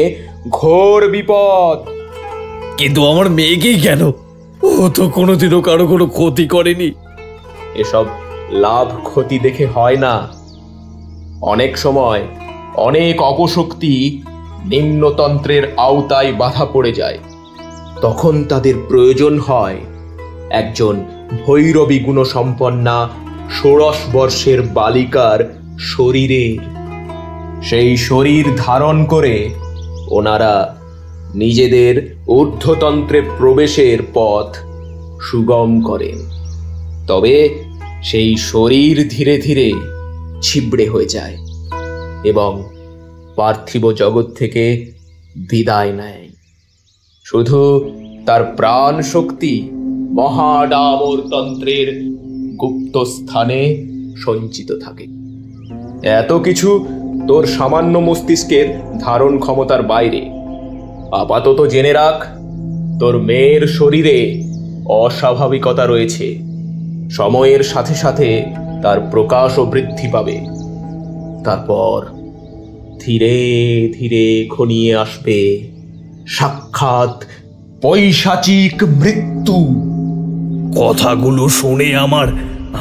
ঘোর বিপদ। কিন্তু আমার মেয়েকেই কেন? ও তো কোনোদিনও কারো কোনো ক্ষতি করেনি। এসব লাভ ক্ষতি দেখে হয় না। অনেক সময় অনেক অপশক্তি নিম্নতন্ত্রের আওতায় বাধা পড়ে যায়। তখন তাদের প্রয়োজন হয় একজন ভৈরবী গুণসম্পন্না 16 বর্ষের বালিকার শরীরের। সেই শরীর ধারণ করে ওনারা নিজেদের ঊর্ধ্বতন্ত্রে প্রবেশের পথ সুগম করেন। তবে সেই শরীর ধীরে ধীরে ছিবড়ে হয়ে যায় এবং পার্থিব জগৎ থেকে বিদায় নেয়। শুধু তার প্রাণ শক্তি মহাডামরতন্ত্রের গুপ্ত স্থানে সঞ্চিত থাকে। এত কিছু তোর সামান্য মস্তিষ্কের ধারণ ক্ষমতার বাইরে। আপাতত জেনে রাখ, তোর মেয়ের শরীরে অস্বাভাবিকতা রয়েছে। সময়ের সাথে সাথে তার প্রকাশও বৃদ্ধি পাবে। তারপর ধীরে ধীরে ঘনিয়ে আসবে সাক্ষাৎ পৈশাচিক মৃত্যু। কথাগুলো শুনে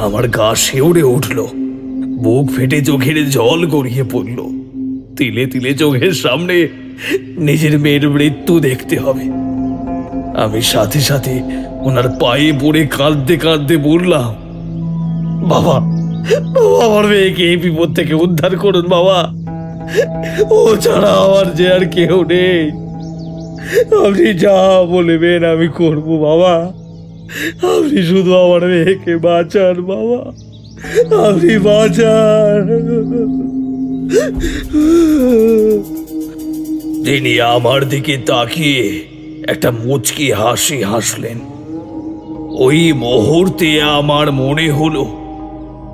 আমার গা শিউরে উঠল, বুক ফেটে চোখের জল গড়িয়ে পড়ল। তিলে তিলে চোখের সামনে নিজের মেয়ের মৃত্যু দেখতে হবে। আমি সাথে সাথে ওনার পায়ে পড়ে কাঁদতে কাঁদতে বললাম, বাবা, আমার মেয়েকে এই বিপদ থেকে উদ্ধার করুন বাবা, ও ছাড়া আমার যে আর কেউ নেই। আপনি যা বলবেন আমি করব বাবা, আপনি শুধু আমার মেয়েকে বাঁচান বাবা, আপনি বাঁচান। তিনি আমার দিকে তাকিয়ে একটা মুচকি হাসি হাসলেন। ওই মুহূর্তে আমার মনে হলো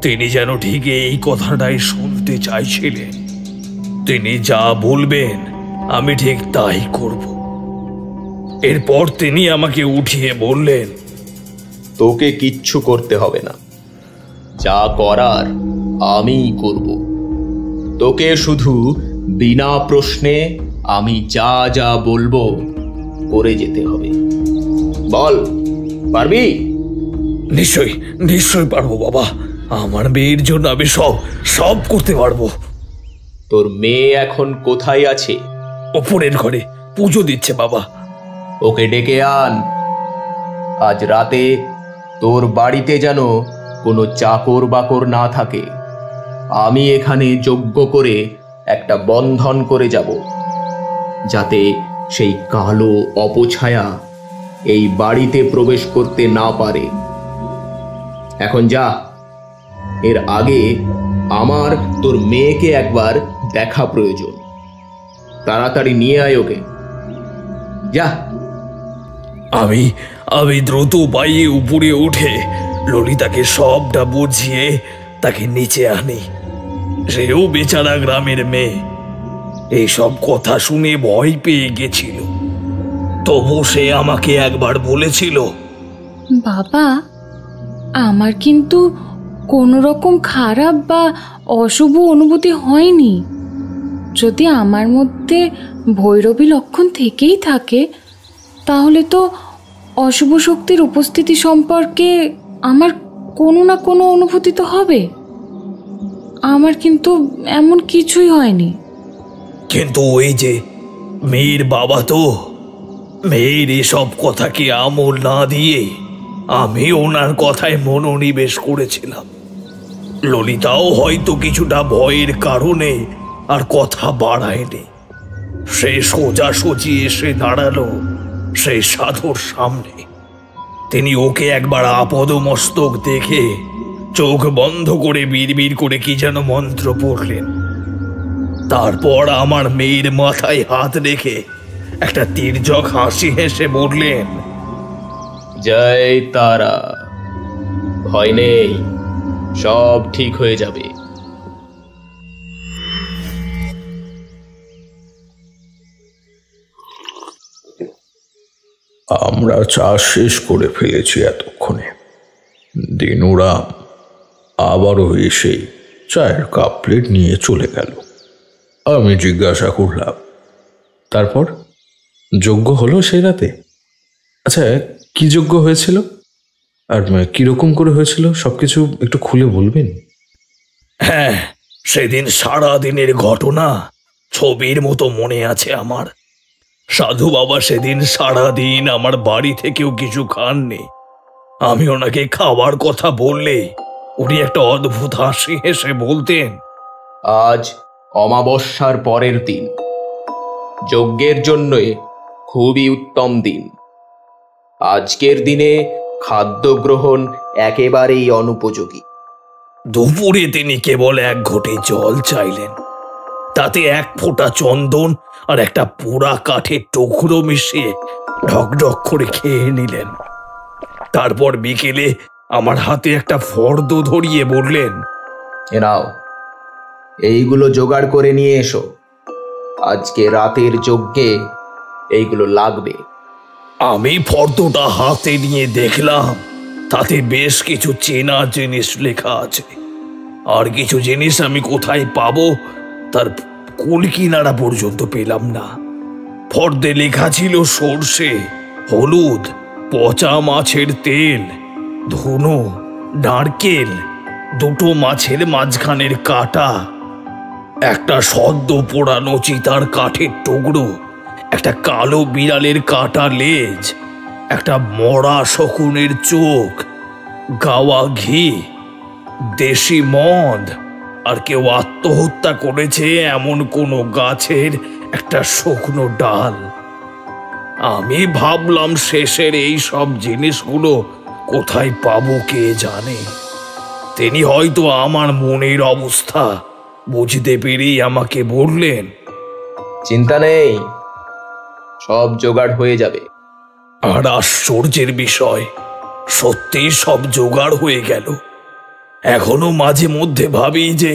তিনি যেন ঠিক এই কথাটাই শুনতে চাইছিলেন। তিনি যা বলবেন আমি ঠিক তাই করব। এরপর তিনি আমাকে উঠিয়ে বললেন, তোকে কিচ্ছু করতে হবে না, যা করার আমিই করব। তোকে শুধু বিনা প্রশ্নে আমি যা যা বলবো করে যেতে হবে। বল, পারবি? নিশ্চয়ই নিশ্চয়ই পারবো বাবা, আমার মেয়ের জন্য আমি সব করতে পারবো। তোর মেয়ে এখন কোথায় আছে? ওপরের ঘরে পুজো দিচ্ছে বাবা। ওকে ডেকে আন। আজ রাতে তোর বাড়িতে যেন কোনো চাকর বাকর না থাকে। আমি এখানে যজ্ঞ করে একটা বন্ধন করে যাব, যাতে সেই কালো অপছায়া এই বাড়িতে প্রবেশ করতে না পারে। এখন যা, এর আগে আমার তোর মেয়েকে একবার দেখা প্রয়োজন। তাড়াতাড়ি নিয়ে আয় ওকে, যা। আমি দ্রুত পায়ে উপরে উঠে ললিতাকে সবটা বুঝিয়ে তাকে নিচে আনি। সেও বেচারা গ্রামের মেয়ে, এইসব কথা শুনে ভয় পেয়ে গেছিল। তবু সে আমাকে একবার বলেছিল, বাবা, আমার কিন্তু কোনো রকম খারাপ বা অশুভ অনুভূতি হয়নি। যদি আমার মধ্যে ভৈরবী লক্ষণ থেকেই থাকে, তাহলে তো অশুভ শক্তির উপস্থিতি সম্পর্কে আমার কোনো না কোনো অনুভূতি তো হবে। আমার কিন্তু এমন কিছুই হয়নি। কিন্তু ওই যে মেয়ের বাবা, তো মেয়ের এসব কথাকে আমল না দিয়ে আমি ওনার কথায় মনোনিবেশ করেছিলাম। ললিতাও হয়তো কিছুটা ভয়ের কারণে আর কথা বাড়ায়নি। সে সোজাসুজি এসে দাঁড়ালো সেই সাধুর সামনে। তিনি ওকে একবার আপদমস্তক দেখে চোখ বন্ধ করে বিড়বিড় করে কি যেন মন্ত্র পড়লেন। তারপর আমার মেয়ের মাথায় হাত রেখে একটা তির্যক হাসি হেসে বললেন, জয় তারা, ভয় নেই, সব ঠিক হয়ে যাবে। আমরা চাষ শেষ করে ফেলেছি এতক্ষণে। দিনুরাম আবারও এসে চায়ের কাপ প্লেট নিয়ে চলে গেল। আমি জিজ্ঞাসা করলাম, তারপর যজ্ঞ হলো সেই রাতে? আচ্ছা, কি যজ্ঞ হয়েছিল আর কিরকম করে হয়েছিল সবকিছু একটু খুলে বলবেন? হ্যাঁ, সেদিন সারা দিনের ঘটনা ছবির মতো মনে আছে আমার। সাধু বাবা সেদিন সারা দিন আমার বাড়ি থেকেও কিছু খাননি। আমি ওনাকে খাওয়ার কথা বললে উনি একটা অদ্ভুত হাসি হেসে বলতেন, আজ অমাবস্যার পরের দিন, যজ্ঞের জন্য খুবই উত্তম দিন। আজকের দিনে খাদ্য গ্রহণ একেবারেই অনুপযোগী। দুপুরে তিনি কেবল এক ঘটি জল চাইলেন, তাতে এক ফোঁটা চন্দন আর একটা পোড়া কাঠের টুকরো মিশিয়ে ঢকঢক করে খেয়ে নিলেন। তারপর বিকেলে আমার হাতে একটা ফর্দ ধরিয়ে বললেন, এ নাও, এইগুলো জোগাড় করে নিয়ে এসো। আজকে রাতের যজ্ঞে এইগুলো লাগবে। আমি ফর্দটা হাতে নিয়ে দেখলাম তাতে বেশ কিছু চেনা জিনিস লেখা আছে। আর কিছু জিনিস আমি কোথায় পাবো তার কুল কিনারা পর্যন্ত পেলাম না। ফর্দে লেখা ছিল সর্ষে, হলুদ, পচা মাছের তেল, ধুনো, নারকেল, দুটো মাছের মাঝখানের কাটা, একটা সদ্য পোড়ানো চিতার কাঠের টুকরো, একটা কালো বিড়ালের কাটা লেজ, একটা মরা শকুনের চোখ, গাওয়া ঘি, দেশি মদ, আর কেউ আত্মহত্যা করেছে এমন কোনো গাছের একটা শুকনো ডাল। আমি ভাবলাম শেষের এই সব জিনিসগুলো কোথায় পাবো কে জানে। তিনি হয়তো আমার মনের অবস্থা বুঝতে পেরেই আমাকে বললেন, চিন্তা নেই, সব জোগাড় হয়ে যাবে। আর আশ্চর্যের বিষয়, সত্যি সব জোগাড় হয়ে গেল। এখনো মাঝে মধ্যে ভাবি যে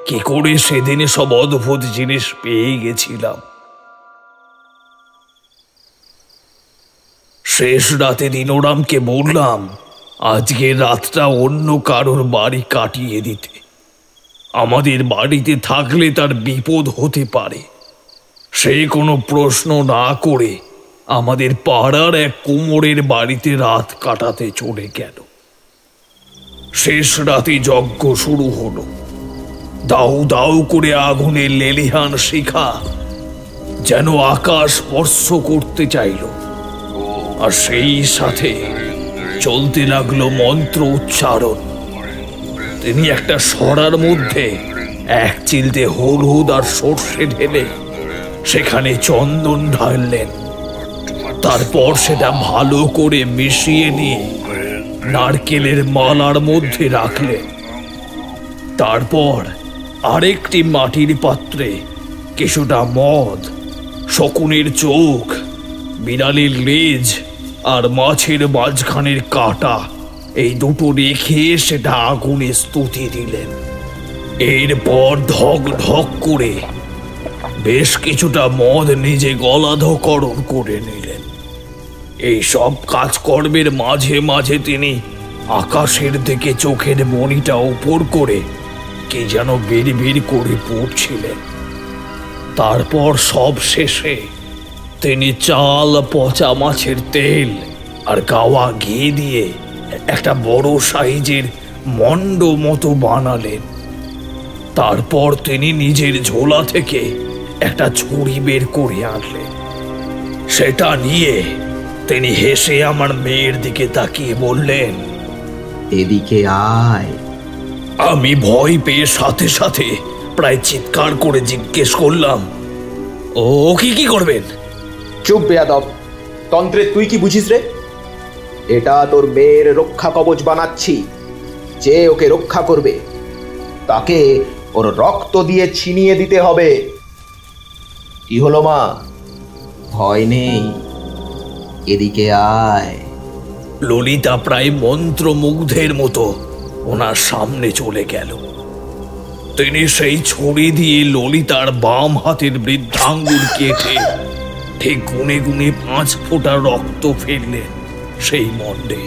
কি করে সেদিনে সব অদ্ভুত জিনিস পেয়ে গেছিলাম। শেষ রাতে দিনোরামকে বললাম আজকে রাতটা অন্য কারোর বাড়ি কাটিয়ে দিতে। আমাদের বাড়িতে থাকলে তার বিপদ হতে পারে। সে কোনো প্রশ্ন না করে আমাদের পাড়ার এক কুমোরের বাড়িতে রাত কাটাতে চলে গেল। শেষ রাতে যজ্ঞ শুরু হলো। দাউ দাউ করে আগুনের লেলিহান শিখা যেন আকাশ স্পর্শ করতে চাইল, আর সেই সাথে চলতে লাগলো মন্ত্র উচ্চারণ। তিনি একটা সরার মধ্যে এক চিলতে হলুদ আর সর্ষে ঢেলে সেখানে চন্দন ঢাললেন। তারপর সেটা ভালো করে মিশিয়ে নিয়ে নারকেলের মালার মধ্যে রাখলেন। তারপর আরেকটি মাটির পাত্রে কিছুটা মদ, শকুনের চোখ, বিড়ালের লেজ আর মাছের মাঝখানের কাটা, এই দুটো রেখে সেটা আগুনে স্তুতি দিলেন। এরপর ঢক ঢক করে বেশ কিছুটা মদ নিজে গলাধকরণ করে নিলেন। এই সব কাজকর্মের মাঝে মাঝে তিনি আকাশের দিকে চোখের মণিটা উপর করে কি যেন বিড়বিড় করে পড়ছিলেন। তারপর সব শেষে তিনি চাল, পচা মাছের তেল আর গাওয়া ঘি দিয়ে একটা বড় সাইজের মণ্ড মতো বানালেন। তারপর তিনি নিজের ঝোলা থেকে একটা ছুরি বের করে আনলেন। সেটা নিয়ে তিনি হেসে আমার মেয়ের দিকে তাকিয়ে বললেন, এদিকে আয়। আমি ভয় পেয়ে সাথে সাথে প্রায় চিৎকার করে জিজ্ঞেস করলাম, ও কি করবেন? চুপ বেয়াদব, তন্ত্রে তুই কি বুঝিস রে? এটা তোর মেয়ের রক্ষা কবচ বানাচ্ছি। যে ওকে রক্ষা করবে তাকে ওর রক্ত দিয়ে ছিনিয়ে দিতে হবে। কি হলো মা, ভয় নেই, এদিকে আয়। ললিতা প্রায় মন্ত্রমুগ্ধের মতো ওনার সামনে চলে গেল। তিনি সেই ছুরি দিয়ে ললিতার বাম হাতের বৃদ্ধাঙ্গুল কেটে ঠিক গুনে গুনে 5 ফোঁটা রক্ত ফেললেন সেই মণ্ডে।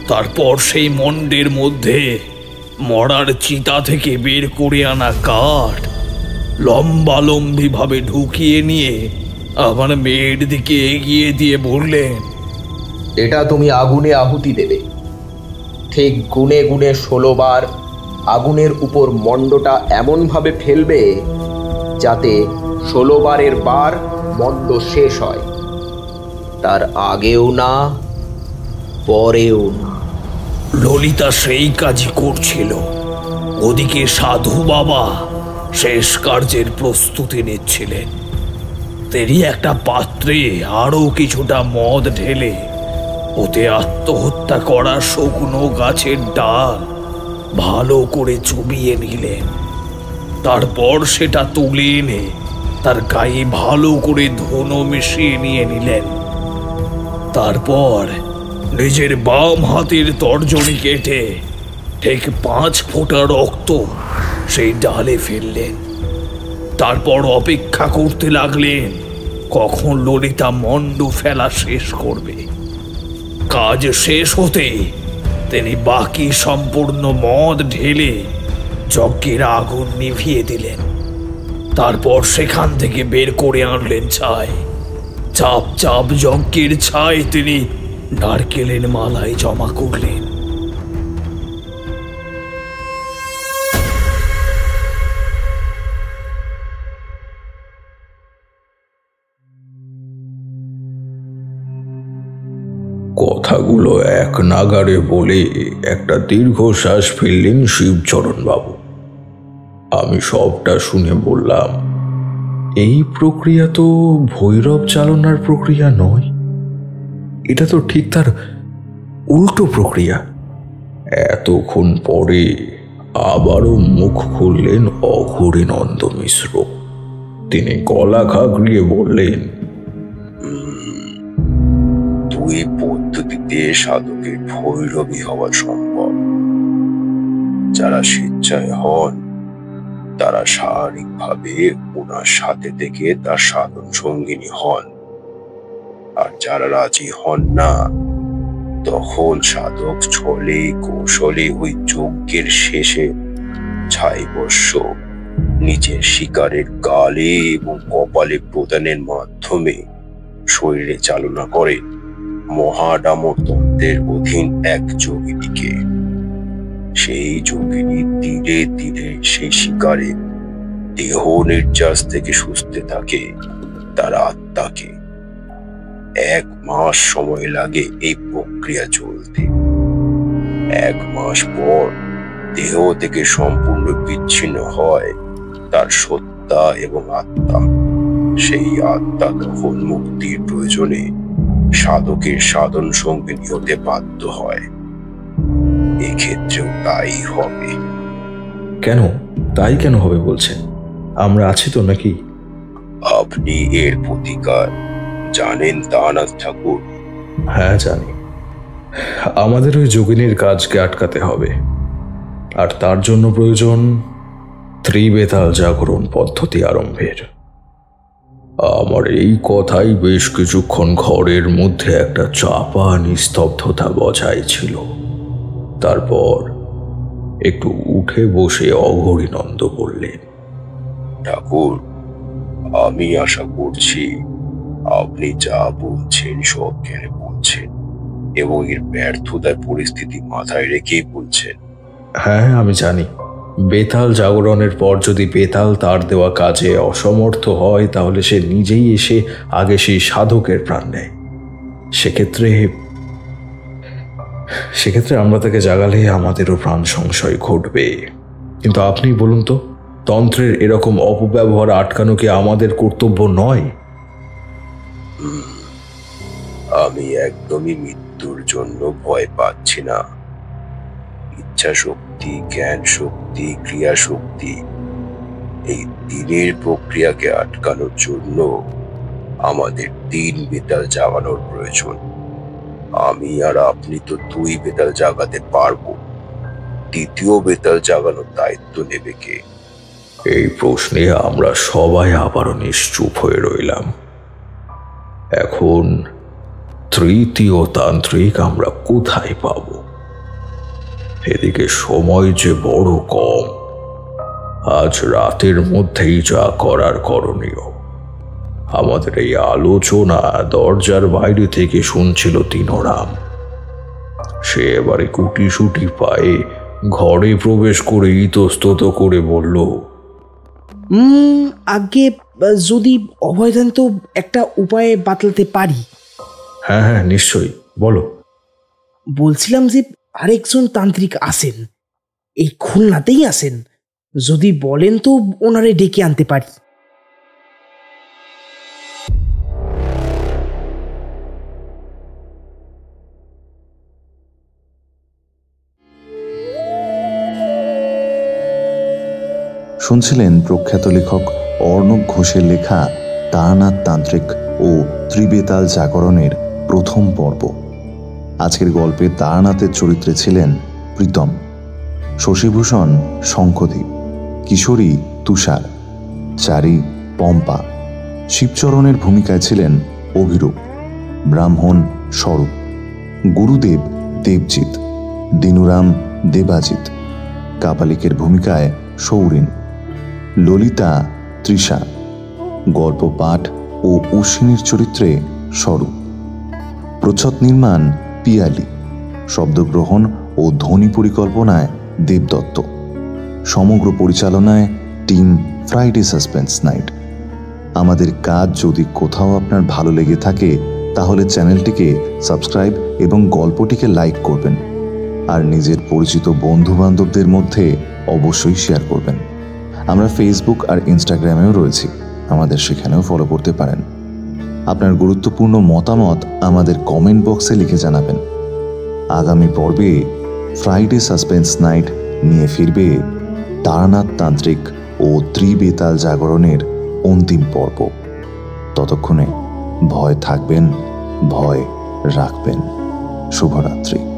তারপর সেই মণ্ডের মধ্যে মরার চিতা থেকে বের করে আনা কাঠ লম্বালম্বি ভাবে ঢুকিয়ে নিয়ে আমার মেয়ের দিকে এগিয়ে দিয়ে বললেন, এটা তুমি আগুনে আহুতি দেবে। ঠিক গুনে গুনে 16 বার আগুনের উপর মণ্ডটা এমনভাবে ফেলবে যাতে 16 বারের বার মণ্ড শেষ হয়, তার আগেও না পরেও না। ললিতা সেই কাজই করছিল। ওদিকে সাধু বাবা শেষ কার্যের প্রস্তুতি নিচ্ছিলেন। তিনি একটা পাত্রে আরো কিছুটা মদ ঢেলে ওতে আত্মহত্যা করা শুকনো গাছের ডাল ভালো করে চুবিয়ে নিলেন। তারপর সেটা তুলে এনে তার গায়ে ভালো করে ধুনো মিশিয়ে নিয়ে নিলেন। তারপর নিজের বাম হাতের তর্জনী কেটে ঠিক 5 ফোঁটা রক্ত সেই ডালে ফেললেন। তারপর অপেক্ষা করতে লাগলেন কখন ললিতা মণ্ড ফেলা শেষ করবে। কাজ শেষ হতে তিনি বাকি সম্পূর্ণ মদ ঢেলে যজ্ঞের আগুন নিভিয়ে দিলেন। তারপর সেখান থেকে বের করে আনলেন ছাই। চাপ চাপ যজ্ঞের ছাই তিনি নারকেলের মালায় জমা করলেন। কথাগুলো এক নাগারে বলে একটা দীর্ঘশ্বাস ফেললেন শিবচরণ বাবু। আমি সবটা শুনে বললাম, এই প্রক্রিয়া তো ভৈরব চালনার প্রক্রিয়া নয়, এটা তো ঠিক তার উল্টো প্রক্রিয়া। এতক্ষণ পরে আবারও মুখ খুললেন অঘরীনন্দ মিশ্র। তিনি গলা খাগড়িয়ে বললেন, দুই পদ্ধতিতে সাধকের ভৈরবী হওয়া সম্ভব। যারা স্বেচ্ছায় হন তারা শারীরিকভাবে ওনার সাথে থেকে তার সাধন সঙ্গিনী হন, আর যারা রাজি হন না তখন সাধক ছলে কৌশলে ওই যজ্ঞের শেষে ছাইবস্য নিজের শিকারের গালে এবং কপালে প্রদানের মাধ্যমে শরীরে চালনা করে মহাডামর তন্ত্রের অধীন এক যোগিনীকে। সেই যোগিনী ধীরে ধীরে সেই শিকারে দেহ নির্যাস থেকে সুস্থে থাকে তার আত্মাকে। 1 মাস সময় লাগে এই প্রক্রিয়া চলতে। 1 মাস পর দেহ থেকে সম্পূর্ণ বিচ্ছিন্ন হয় তার সত্তা এবং আত্মা। সেই আত্মা তখন মুক্তির প্রয়োজনে সাধকের সাধন সঙ্গিনী হতে বাধ্য হয়। এক্ষেত্রেও তাই হবে। কেন? তাই কেন হবে বলছেন? আমরা আছি তো নাকি? আপনি এর প্রতিকার জানেন তারানাথ ঠাকুর? হ্যাঁ জানি। আমাদের ওই যোগিনীর কাজকে আটকাতে হবে, আর তার জন্য প্রয়োজন ত্রিবেতাল জাগরণ পদ্ধতি আরম্ভের। আমার এই কথাই বেশ কিছুক্ষণ ঘরের মধ্যে একটা চাপা নিস্তব্ধতা বজায় ছিল। তারপর একটু উঠে বসে অঘরীনন্দ বললেন, ঠাকুর, আমি আশা করছি আপনি যা বলছেন সব জ্ঞানে বলছেন এবং এর ব্যর্থতার পরিস্থিতি মাথায় রেখেই বলছেন। হ্যাঁ আমি জানি। বেতাল জাগরণের পর যদি বেতাল তার দেওয়া কাজে অসমর্থ হয় তাহলে সে নিজেই এসে আগে সেই সাধকের প্রাণ নেয়। সেক্ষেত্রে আমরা তাকে জাগালে আমাদেরও প্রাণ সংশয় ঘটবে। কিন্তু আপনি বলুন তো, তন্ত্রের এরকম অপব্যবহার আটকানো কি আমাদের কর্তব্য নয়? আমি একদমই মৃত্যুর জন্য ভয় পাচ্ছি না। ইচ্ছা শক্তি, জ্ঞান শক্তি, ক্রিয়া শক্তি, এই দিনের প্রক্রিয়াকে আটকানোর জন্য আমাদের 3 বেতাল জাগানোর প্রয়োজন। আমি আর আপনি তো 2 বেতাল জাগাতে পারবো। 3য় বেতাল জাগানোর দায়িত্ব নেবে কে? এই প্রশ্নে আমরা সবাই আবারও নিশ্চুপ হয়ে রইলাম। এখন 3য় তান্ত্রিক আমরা কোথায় পাব? এদিকে সময় যে বড় কম। আজ রাতের মধ্যেই যা করার করণীয়। আমাদের এই আলোচনা দরজার বাইরে থেকে শুনছিল তিনোরাম। সে এবারে কুটিসুটি পায়ে ঘরে প্রবেশ করে ইতস্তত করে বলল, আগে যদি অভয় দেন তো একটা উপায়ে বাতলাতে পারি। হ্যাঁ হ্যাঁ নিশ্চয়ই, বলো। বলছিলাম যে আরেকজন তান্ত্রিক আসেন, এই খুলনাতেই আসেন। যদি বলেন তো ওনারে ডেকে আনতে পারি। শুনছিলেন প্রখ্যাত লেখক অর্ণব ঘোষের লেখা তারানাথ তান্ত্রিক ও ত্রিবেতাল জাগরণের প্রথম পর্ব। আজকের গল্পে তারানাথের চরিত্রে ছিলেন প্রীতম, শশীভূষণ শঙ্খদীপ, কিশোরী তুষার, চারি পম্পা, শিবচরণের ভূমিকায় ছিলেন অভিরূপ, ব্রাহ্মণ স্বরূপ, গুরুদেব দেবজিৎ, দিনুরাম দেবাজিৎ, কাপালিকের ভূমিকায় সৌরিন, ললিতা তৃষা, গল্প পাঠ ও অশ্বিনীর চরিত্রে স্বরূপ, প্রচ্ছদ নির্মাণ পিয়ালি, শব্দগ্রহণ ও ধ্বনি পরিকল্পনায় দেবদত্ত, সমগ্র পরিচালনায় টিম ফ্রাইডে সাসপেন্স নাইট। আমাদের কাজ যদি কোথাও আপনার ভালো লেগে থাকে তাহলে চ্যানেলটিকে সাবস্ক্রাইব এবং গল্পটিকে লাইক করবেন, আর নিজের পরিচিত বন্ধু বান্ধবদের মধ্যে অবশ্যই শেয়ার করবেন। আমরা ফেসবুক আর ইনস্টাগ্রামেও রয়েছি, আমাদের সেখানেও ফলো করতে পারেন। আপনার গুরুত্বপূর্ণ মতামত আমাদের কমেন্ট বক্সে লিখে জানাবেন। আগামী পর্বে ফ্রাইডে সাসপেন্স নাইট নিয়ে ফিরবে তারানাথ তান্ত্রিক ও ত্রিবেতাল জাগরণের অন্তিম পর্ব। ততক্ষণে ভয় থাকবেন, ভয় রাখবেন। শুভরাত্রি।